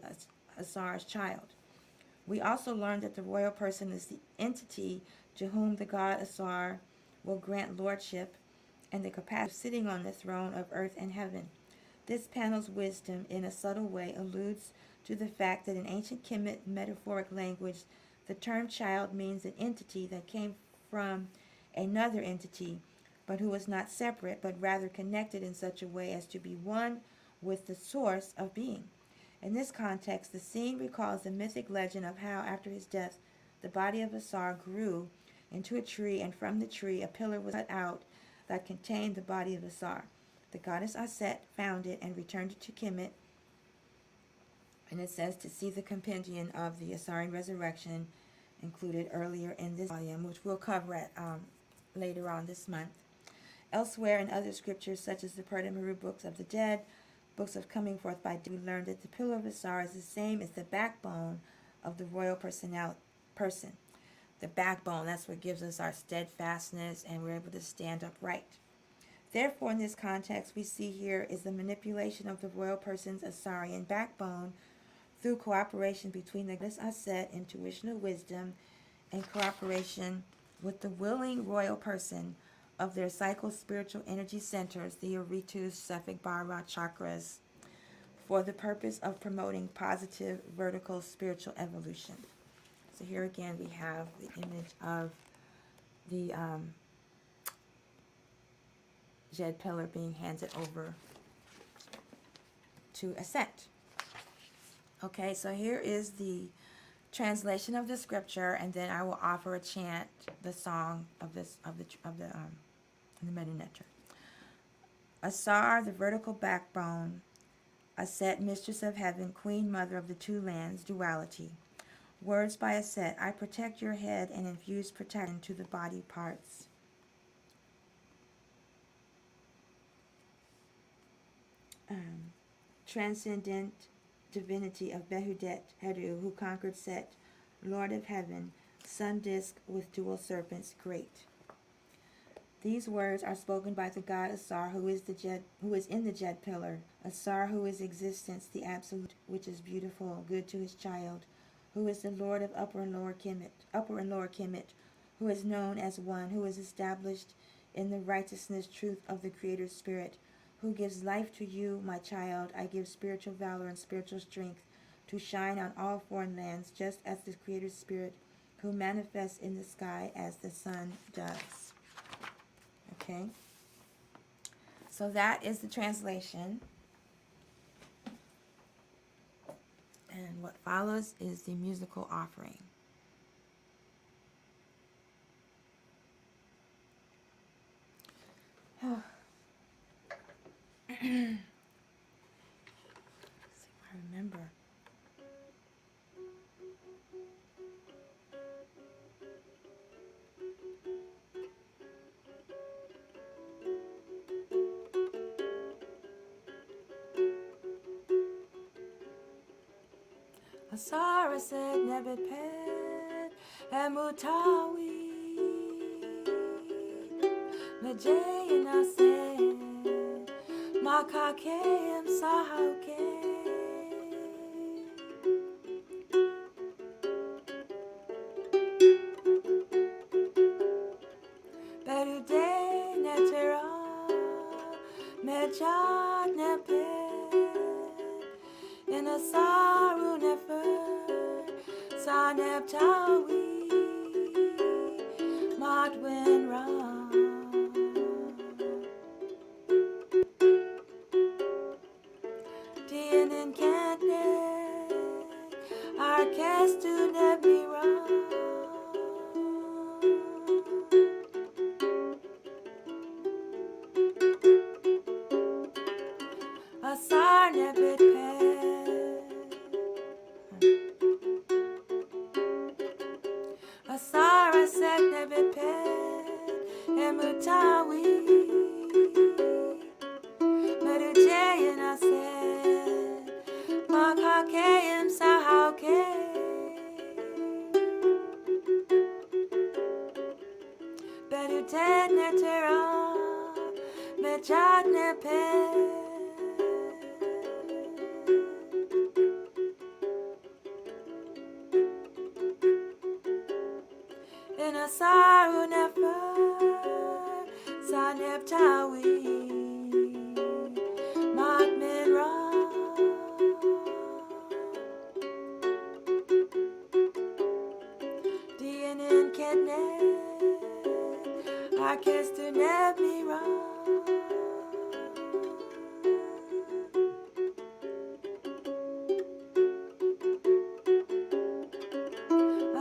a Tsar's child. We also learn that the royal person is the entity to whom the god Tsar will grant lordship and the capacity of sitting on the throne of earth and heaven. This panel's wisdom, in a subtle way, alludes to the fact that in ancient Kemet metaphoric language, the term child means an entity that came from another entity, but who was not separate, but rather connected in such a way as to be one with the source of being. In this context, the scene recalls the mythic legend of how, after his death, the body of Tsar grew into a tree, and from the tree a pillar was cut out that contained the body of Tsar. The goddess Aset found it and returned it to Kemet, and it says to see the compendium of the Asarian resurrection included earlier in this volume, which we'll cover at later on this month. Elsewhere in other scriptures, such as the Persian books of the Jed, books of Coming Forth by Djed, we learned that the pillar of Tsar is the same as the backbone of the royal person. The backbone, that's what gives us our steadfastness, and we're able to stand upright. Therefore, in this context, we see here is the manipulation of the royal person's Asarian backbone through cooperation between the goddess Aset, intuition of wisdom, and cooperation with the willing royal person of their psycho-spiritual energy centers, the Ritu, Sefik, Bara chakras, for the purpose of promoting positive vertical spiritual evolution. So here again we have the image of the Jed Pillar being handed over to Aset. Okay, so here is the translation of the scripture, and then I will offer a chant, the song of the Meta Neter. Asar, the vertical backbone, Aset, mistress of heaven, queen mother of the two lands, duality. Words by Aset, I protect your head and infuse protection to the body parts. Transcendent divinity of Behudet Heru, who conquered Set, Lord of Heaven, sun disk with dual serpents, great. These words are spoken by the god Tsar, who is in the Jed Pillar. Tsar, who is existence, the absolute, which is beautiful, good to his child, who is the Lord of upper and lower Kemet, who is known as one, who is established in the righteousness, truth of the Creator's Spirit, who gives life to you, my child. I give spiritual valor and spiritual strength to shine on all foreign lands, just as the Creator's Spirit, who manifests in the sky as the sun does. Okay? So that is the translation. And what follows is the musical offering. See if I remember. Tsar said Nebbet and Muata Jed and I said Makake and Sahauke Berude Neterian Jed Nebbet in a saru nefer Saneptawi Madwin Ra Dien in Kentne Arkestu Nebira Asar Nebbet Asara sek Nebbet Emutawi Meduje and I said Makake and Sahauke Berude Neterian Jed Nebbet in a saru nefer Saneptawi Madmin Ra Dien in Kentne Arkestu Nebira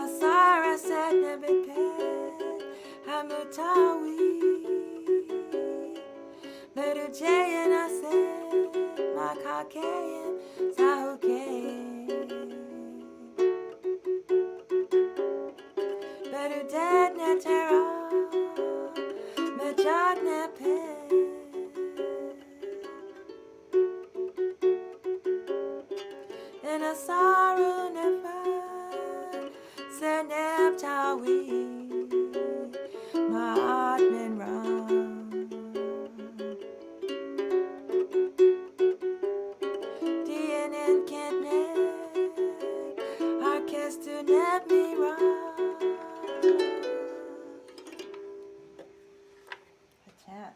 Asara said Nebbet Hamutawi Meduje and I said Makake and Sahuke Berude Neterian Jed Nebbet in a saru nefer Saneptawi Madmin Ra Dien in Kentne Arkestu Nebira. Attack.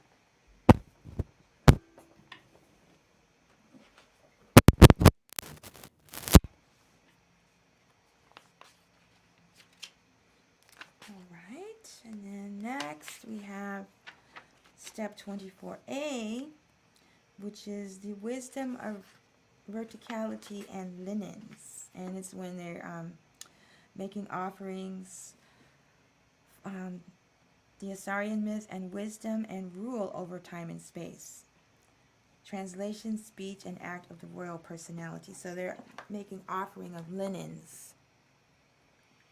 Alright, and then next we have step 24a, which is the wisdom of verticality and linens. And it's when they're making offerings, the Asarian myth, and wisdom and rule over time and space. Translation, speech, and act of the royal personality. So they're making offering of linens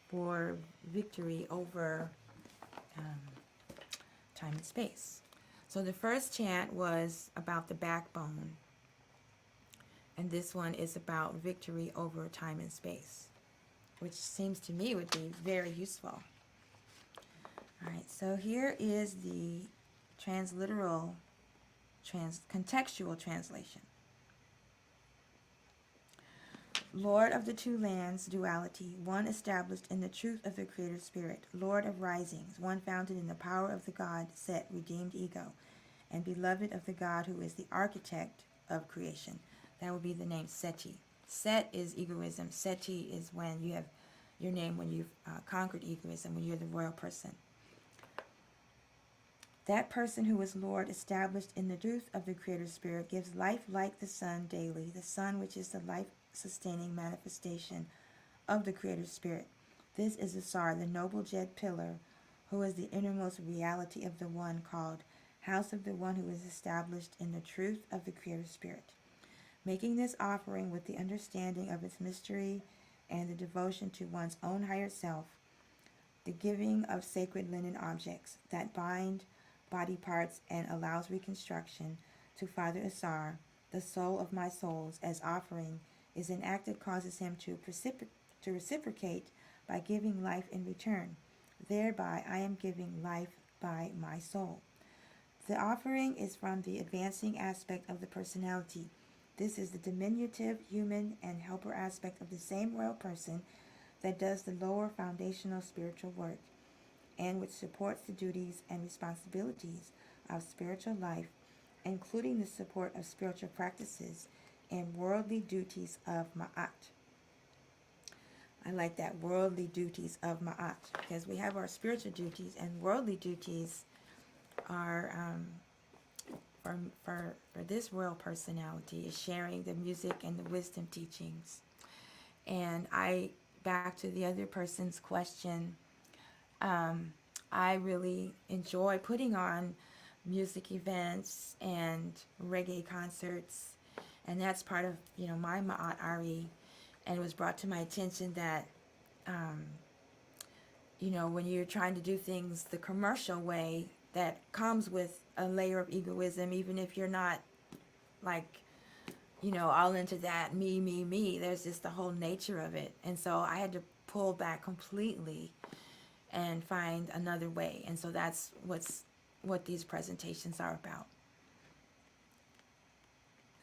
for victory over time and space. So the first chant was about the backbone, and this one is about victory over time and space. which seems to me would be very useful. All right, so here is the transliteral, contextual translation. Lord of the two lands, duality, one established in the truth of the Creator Spirit, Lord of risings, one founded in the power of the God, Set, redeemed ego, and beloved of the God who is the architect of creation. That would be the name Seti. Set is egoism. Seti is when you have your name when you've conquered egoism, when you're the royal person. That person who is Lord, established in the truth of the Creator Spirit, gives life like the sun daily, the sun which is the life-sustaining manifestation of the Creator Spirit. This is the Tsar, the noble Jed Pillar, who is the innermost reality of the one, called House of the One who is established in the truth of the Creator Spirit. Making this offering with the understanding of its mystery and the devotion to one's own higher self, the giving of sacred linen objects that bind body parts and allows reconstruction to Father Tsar, the soul of my souls, as offering, is an act that causes him to reciprocate by giving life in return. Thereby I am giving life by my soul. The offering is from the advancing aspect of the personality. This is the diminutive, human, and helper aspect of the same royal person that does the lower foundational spiritual work, and which supports the duties and responsibilities of spiritual life, including the support of spiritual practices and worldly duties of Ma'at. I like that, worldly duties of Ma'at, because we have our spiritual duties, and worldly duties are, for this royal personality, is sharing the music and the wisdom teachings. And back to the other person's question, I really enjoy putting on music events and reggae concerts, and that's part of my Ma'at Ari. And it was brought to my attention that when you're trying to do things the commercial way, that comes with a layer of egoism, even if you're not all into that me, there's just the whole nature of it. And so I had to pull back completely and find another way. And so that's what these presentations are about.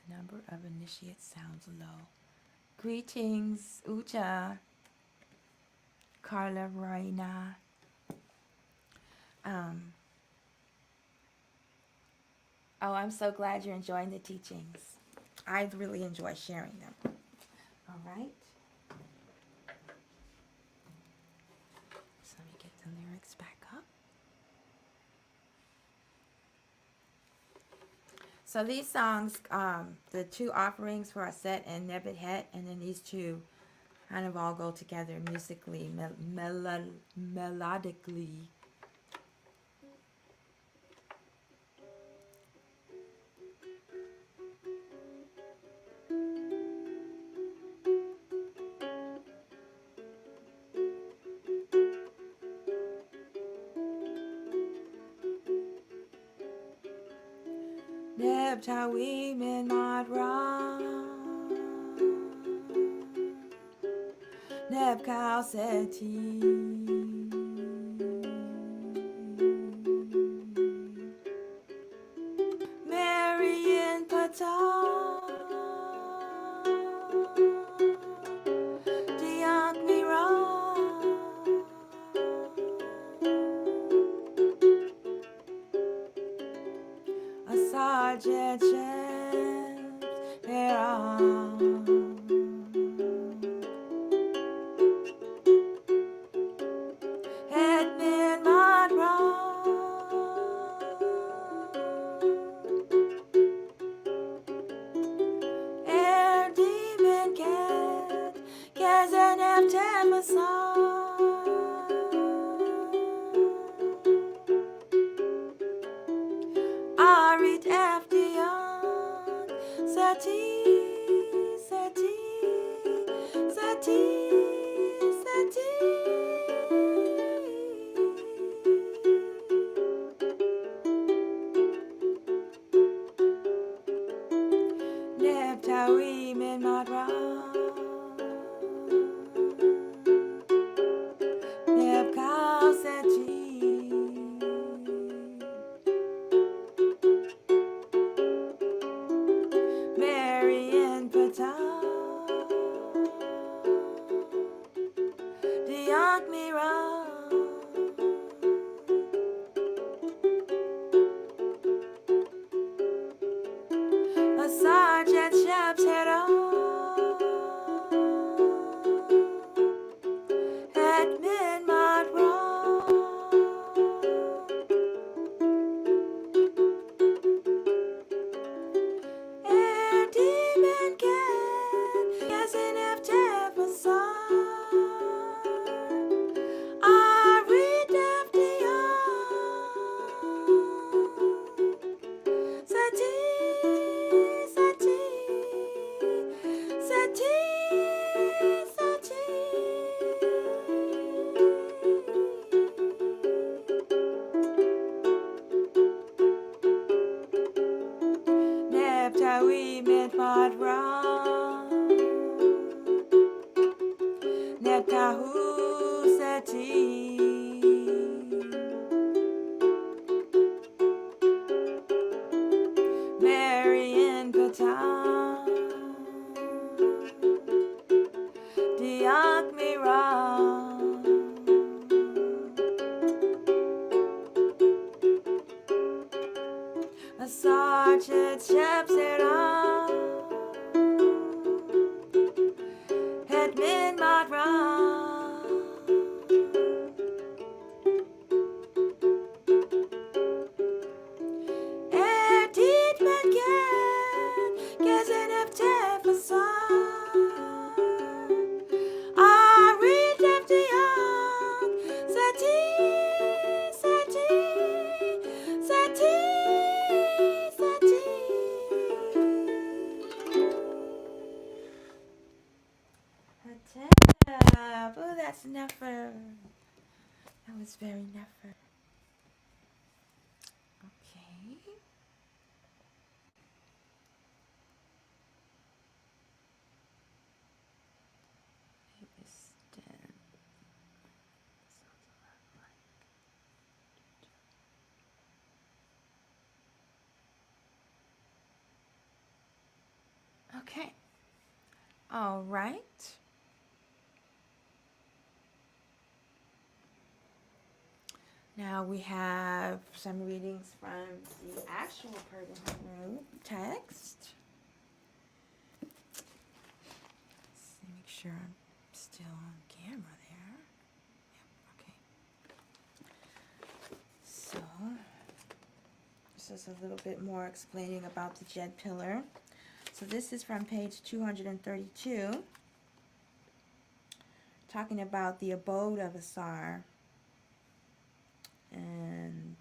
The number of initiates sounds low. Greetings, Ucha, Carla, Raina. I'm so glad you're enjoying the teachings. I really enjoy sharing them. All right. So let me get the lyrics back up. So these songs, the two offerings for Aset and Nebbet, and then these two kind of all go together musically, melodically. Nebtawi min madra Nebkal seti Marian pata Diak mira Asar Arit afdian Sati Sati Sati Sati Nebtawi min madra we met Madra Netahu Seti Marian Patan Diak Mira a sergeant Shepsera Headman Madra Erdit Mengen Gezen Efte Fasar Arid Efte Young Sati Sati Sati Sati Hatep. Oh, that's never. That was very never. Okay. Okay. All right. Now we have some readings from the actual Pergamum text. Let's make sure I'm still on camera there. Yep, okay. So, this is a little bit more explaining about the Jed Pillar. So this is from page 232, talking about the abode of a Tsar. And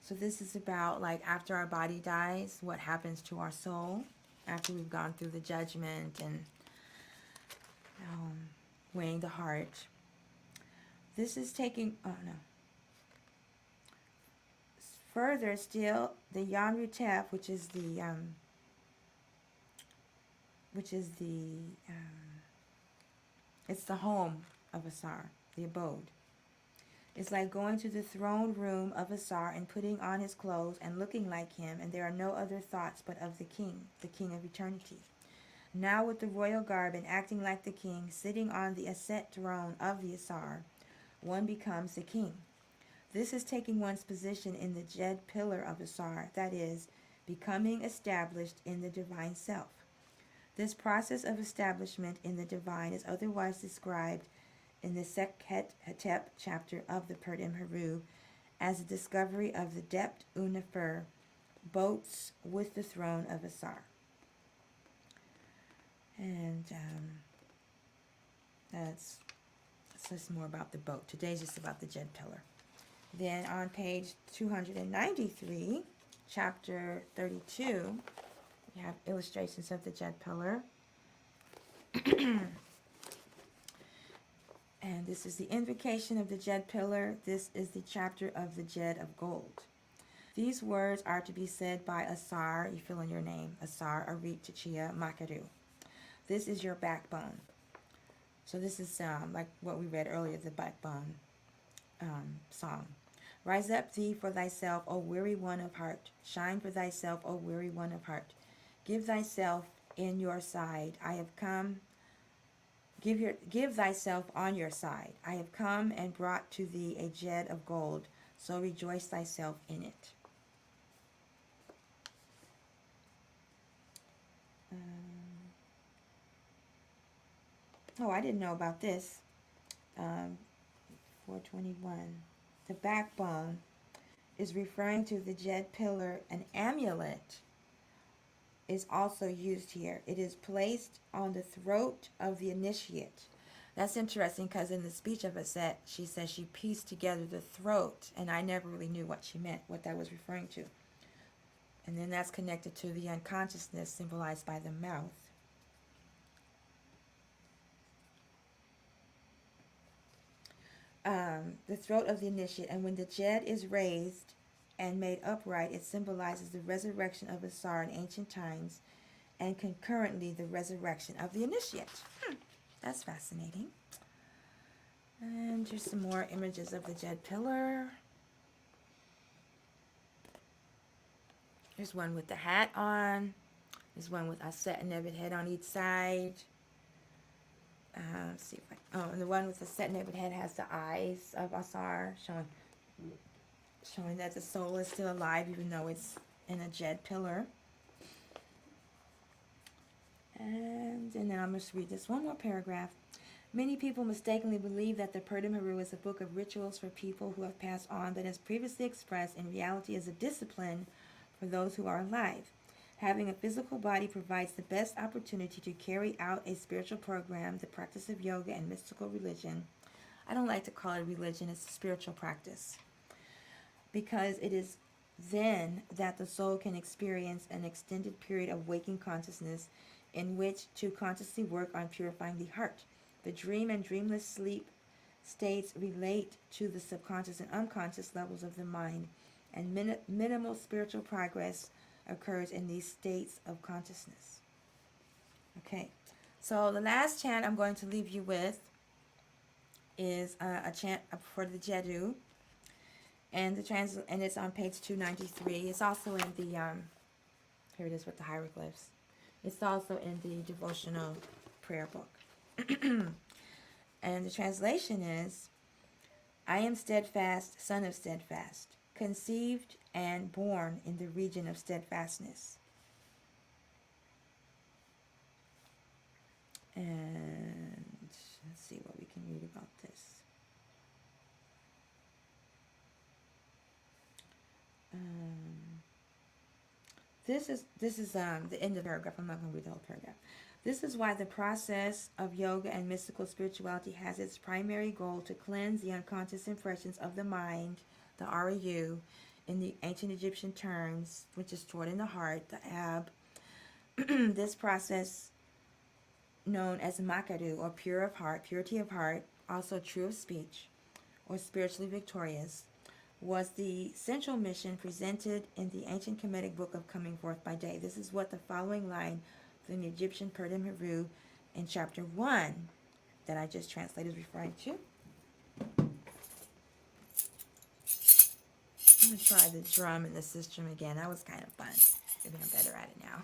so this is about, like, after our body dies, what happens to our soul after we've gone through the judgment and weighing the heart. This is taking, oh no. Further still, the Yanrutef, which is the it's the home of a Tsar, the abode. It's like going to the throne room of a Tsar and putting on his clothes and looking like him, and there are no other thoughts but of the king of eternity. Now with the royal garb and acting like the king, sitting on the Aset throne of the Tsar, one becomes the king. This is taking one's position in the Jed Pillar of the Tsar, that is, becoming established in the divine self. This process of establishment in the divine is otherwise described in the Sekhet chapter of the Perdem Haru as a discovery of the Dept Unifer, boats with the throne of a Tsar. And that's just more about the boat. Today's just about the Jed Pillar. Then on page 293, chapter 32, you have illustrations of the Jed Pillar. And this is the invocation of the Jed Pillar. This is the chapter of the Jed of Gold. These words are to be said by Tsar, you fill in your name, Tsar, Arit, Tachia, Makaru. This is your backbone. So this is like what we read earlier, the backbone song. Rise up thee for thyself, O weary one of heart. Shine for thyself, O weary one of heart. Give thyself in your side. I have come. Give thyself on your side. I have come and brought to thee a Jed of gold. So rejoice thyself in it. Oh, I didn't know about this. 421. The backbone is referring to the Jed Pillar. An amulet is also used here. It is placed on the throat of the initiate. That's interesting because in the speech of Aset, she says she pieced together the throat, and I never really knew what she meant, what that was referring to. And then that's connected to the unconsciousness symbolized by the mouth. The throat of the initiate, and when the Jed is raised and made upright, it symbolizes the resurrection of the Tsar in ancient times and concurrently the resurrection of the initiate. That's fascinating. And here's some more images of the Jed Pillar. There's one with the hat on. There's one with Aset and Nebbet head on each side. Let's see if and the one with the Aset and Nebbet head has the eyes of Asar, showing that the soul is still alive even though it's in a Jed Pillar. And then I'm going to read this one more paragraph. Many people mistakenly believe that the Purdom Haru is a book of rituals for people who have passed on, but as previously expressed, in reality is a discipline for those who are alive. Having a physical body provides the best opportunity to carry out a spiritual program, the practice of yoga and mystical religion. I don't like to call it religion, it's a spiritual practice. Because it is then that the soul can experience an extended period of waking consciousness in which to consciously work on purifying the heart. The dream and dreamless sleep states relate to the subconscious and unconscious levels of the mind, and minimal spiritual progress occurs in these states of consciousness. Okay, so the last chant I'm going to leave you with is a chant for the Jedu, and it's on page 293. It's also in the here it is with the hieroglyphs. It's also in the devotional prayer book. And the translation is, I am steadfast, son of steadfast, conceived and born in the region of steadfastness. And let's see what we can read about this. This is the end of the paragraph. I'm not going to read the whole paragraph. This is why the process of yoga and mystical spirituality has its primary goal to cleanse the unconscious impressions of the mind, the Ryu, in the ancient Egyptian terms, which is stored in the heart, the Ab. This process, known as Makaru, or pure of heart, purity of heart, also true of speech, or spiritually victorious, was the central mission presented in the ancient Kemetic book of Coming Forth by Day. This is what the following line from the Egyptian Purdom Haru in chapter 1 that I just translated is referring to. I'm going to try the drum and the sistrum again. That was kind of fun. Maybe I'm better at it now.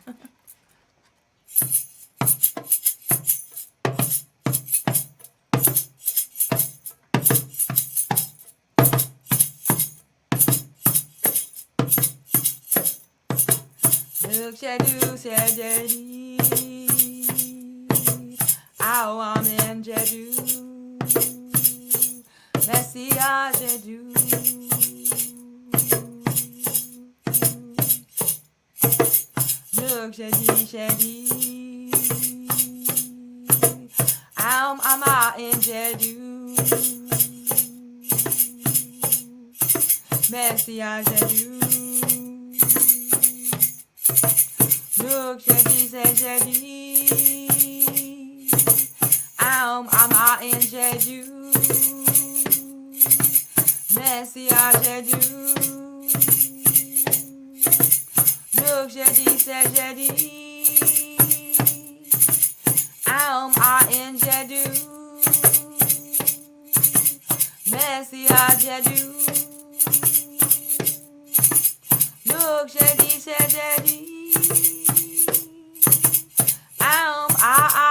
Jedu Sededi Awamen Jedu Messia Jedu Look Shedi Ama in Jedu Messia Jedu Look, Jedi, I'm in Jedu, Messia Jedu. Look, Jedi, I'm in Jedu, Messia Jedu. Look, Jedi.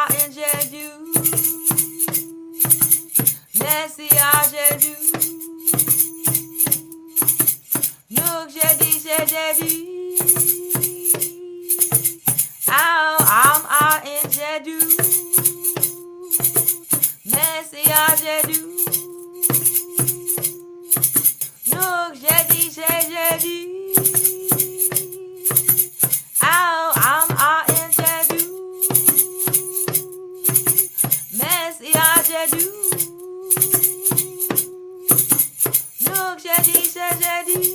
In Jedu, Messia Jedu, Look Jedi, I'm in Jedu, Messia Jedu, Look Jedi,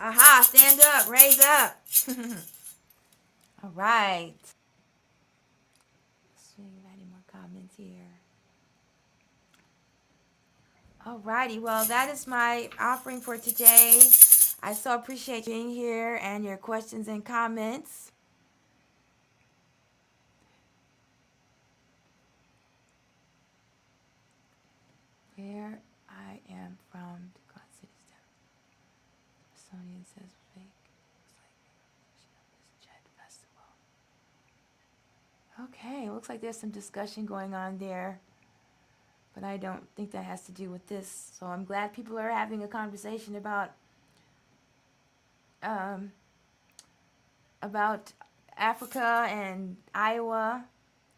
Aha, stand up, raise up. All right. Let's see if I have any more comments here. All righty, well, that is my offering for today. I so appreciate you being here and your questions and comments. Where I am from, God City Step. Smithsonian says fake. Looks like Jed Festival. Okay, looks like there's some discussion going on there, but I don't think that has to do with this. So I'm glad people are having a conversation about Africa and Iowa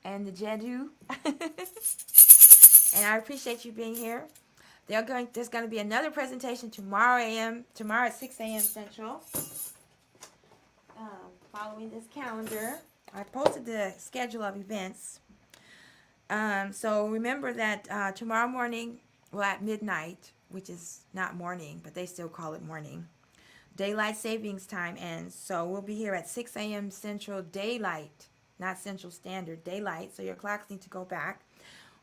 and the Jedu. And I appreciate you being here. There's going to be another presentation tomorrow at 6 a.m. Central. Following this calendar, I posted the schedule of events. So remember that tomorrow morning, well, at midnight, which is not morning, but they still call it morning, daylight savings time ends. So we'll be here at 6 a.m. Central Daylight, not Central Standard, Daylight. So your clocks need to go back.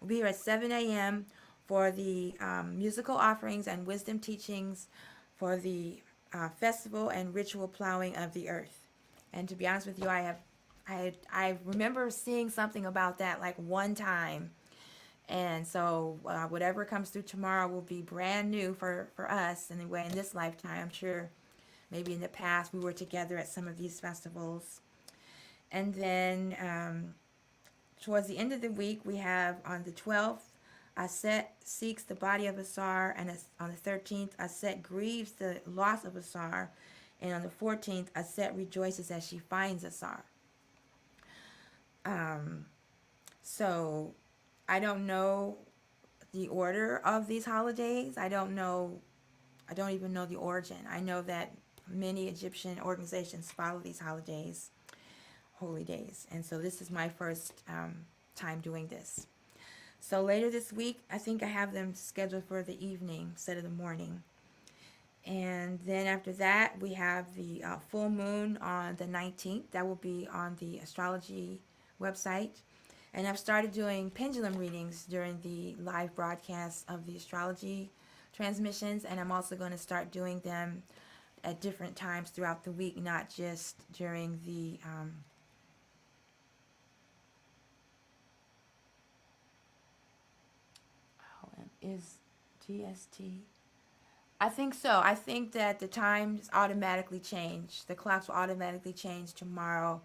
We'll be here at 7 a.m. for the musical offerings and wisdom teachings for the festival and ritual plowing of the earth. And to be honest with you, I remember seeing something about that like one time. And so whatever comes through tomorrow will be brand new for us anyway in this lifetime. I'm sure maybe in the past we were together at some of these festivals. And then towards the end of the week, we have on the 12th, Aset seeks the body of a Tsar, and on the 13th, Aset grieves the loss of a Tsar, and on the 14th, Aset rejoices as she finds a Tsar. So I don't know the order of these holidays. I don't even know the origin. I know that many Egyptian organizations follow these holidays, holy days, and so this is my first time doing this. So later this week, I think I have them scheduled for the evening instead of the morning. And then after that, we have the full moon on the 19th. That will be on the AstMaataJi website. And I've started doing pendulum readings during the live broadcast of the astrology transmissions. And I'm also going to start doing them at different times throughout the week, not just during the is GST. I think so. I think that the times automatically change. The clocks will automatically change tomorrow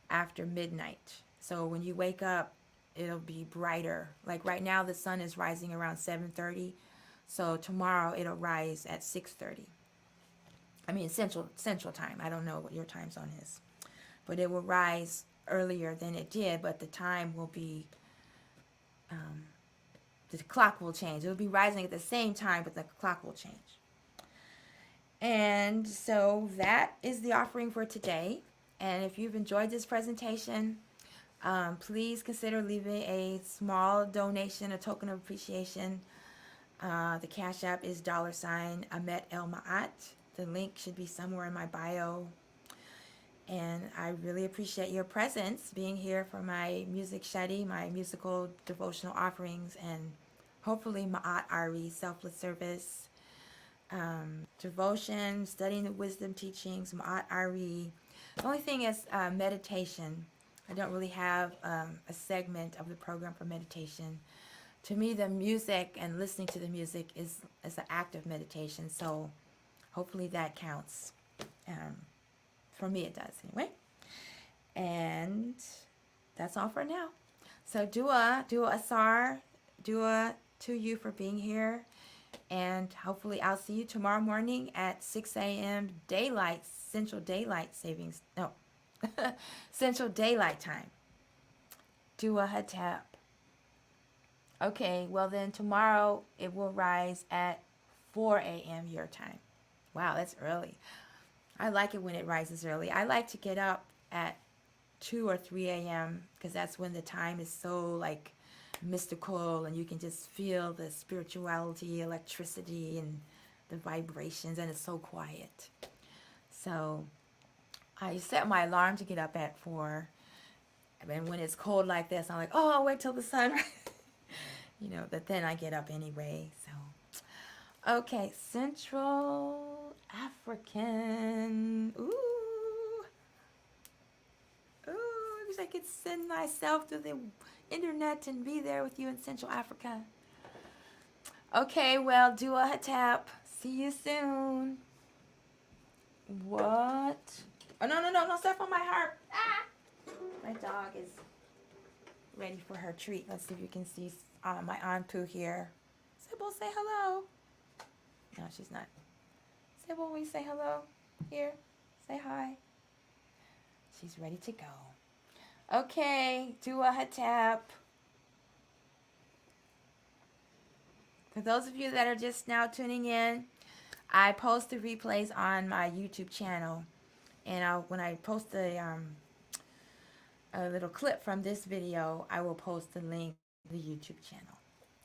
after midnight. So when you wake up, it'll be brighter. Like right now, the sun is rising around 7:30. So tomorrow, it'll rise at 6:30. I mean, Central Time. I don't know what your time zone is. But it will rise earlier than it did, but the time will be... the clock will change. It'll be rising at the same time, but the clock will change. And so that is the offering for today. And if you've enjoyed this presentation, please consider leaving a small donation, a token of appreciation. The Cash App is $AmetElMaat. The link should be somewhere in my bio. And I really appreciate your presence, being here for my music shadi, my musical devotional offerings, and hopefully Ma'at Ari, selfless service, devotion, studying the wisdom teachings, Ma'at Ari. The only thing is meditation. I don't really have a segment of the program for meditation. To me, the music and listening to the music is an act of meditation, so hopefully that counts. For me, it does anyway. And that's all for now. So dua Tsar, dua to you for being here. And hopefully I'll see you tomorrow morning at 6 a.m. Daylight, Central Daylight Savings. No, Central Daylight Time. Dua Hatap. Okay, well then tomorrow it will rise at 4 a.m. your time. Wow, that's early. I like it when it rises early. I like to get up at 2 or 3 a.m. because that's when the time is so like mystical and you can just feel the spirituality, electricity, and the vibrations, and it's so quiet. So I set my alarm to get up at 4. And when it's cold like this, I'm like, oh, I'll wait till the sun. You know, but then I get up anyway. So, okay, Central African. Ooh. Ooh, I wish I could send myself to the internet and be there with you in Central Africa. Okay, well, do a tap. See you soon. What? Oh, no, no, no, no, step on my harp. Ah! My dog is ready for her treat. Let's see if you can see my Aunt Pooh here. Sybil, say hello. No, she's not. Sybil, will you say hello? Here, say hi. She's ready to go. Okay, do a tap. For those of you that are just now tuning in, I post the replays on my YouTube channel. And when I post a little clip from this video, I will post the link to the YouTube channel.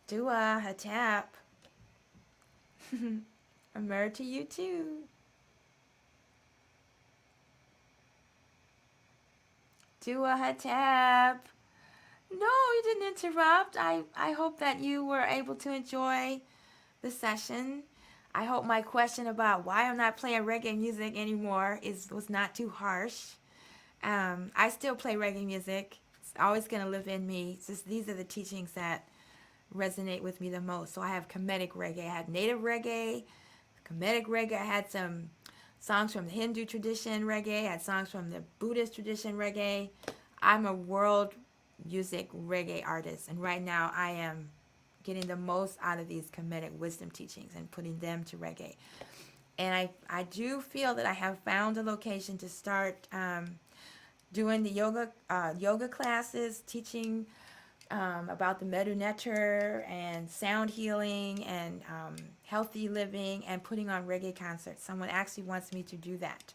Do a tap. Amir to you too. Do a tap. No, you didn't interrupt. I hope that you were able to enjoy the session. I hope my question about why I'm not playing reggae music anymore was not too harsh. I still play reggae music. It's always going to live in me. It's just these are the teachings that resonate with me the most. So I have Kemetic reggae. I had native reggae, Kemetic reggae. I had some songs from the Hindu tradition reggae. I had songs from the Buddhist tradition reggae. I'm a world music reggae artist. And right now I am getting the most out of these Kemetic wisdom teachings and putting them to reggae. And I do feel that I have found a location to start doing the yoga classes, teaching about the Medu Neter and sound healing and healthy living, and putting on reggae concerts. Someone actually wants me to do that.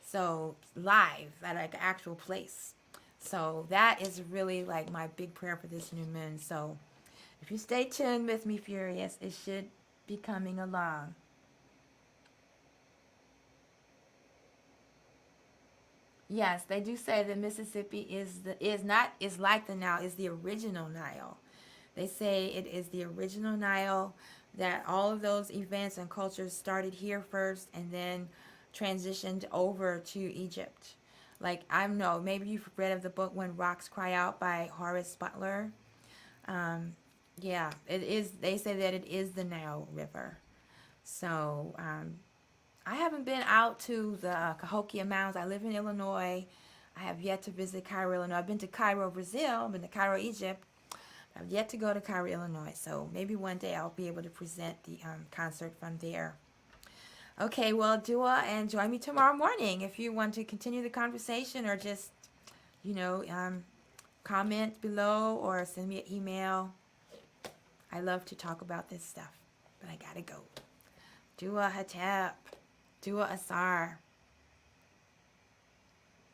So live at like an actual place. So that is really like my big prayer for this new moon. So if you stay tuned with me, Furious, it should be coming along. Yes, they do say that Mississippi is like the Nile, is the original Nile. They say it is the original Nile, that all of those events and cultures started here first and then transitioned over to Egypt. Like, I don't know, maybe you've read of the book When Rocks Cry Out by Horace Butler. Yeah, it is. They say that it is the Nile River. So, I haven't been out to the Cahokia Mountains. I live in Illinois. I have yet to visit Cairo, Illinois. I've been to Cairo, Brazil. I've been to Cairo, Egypt. I've yet to go to Cairo, Illinois. So maybe one day I'll be able to present the concert from there. Okay, well, Dua, and join me tomorrow morning if you want to continue the conversation, or just, you know, comment below or send me an email. I love to talk about this stuff, but I gotta go. Dua Hatep. Dua Asar.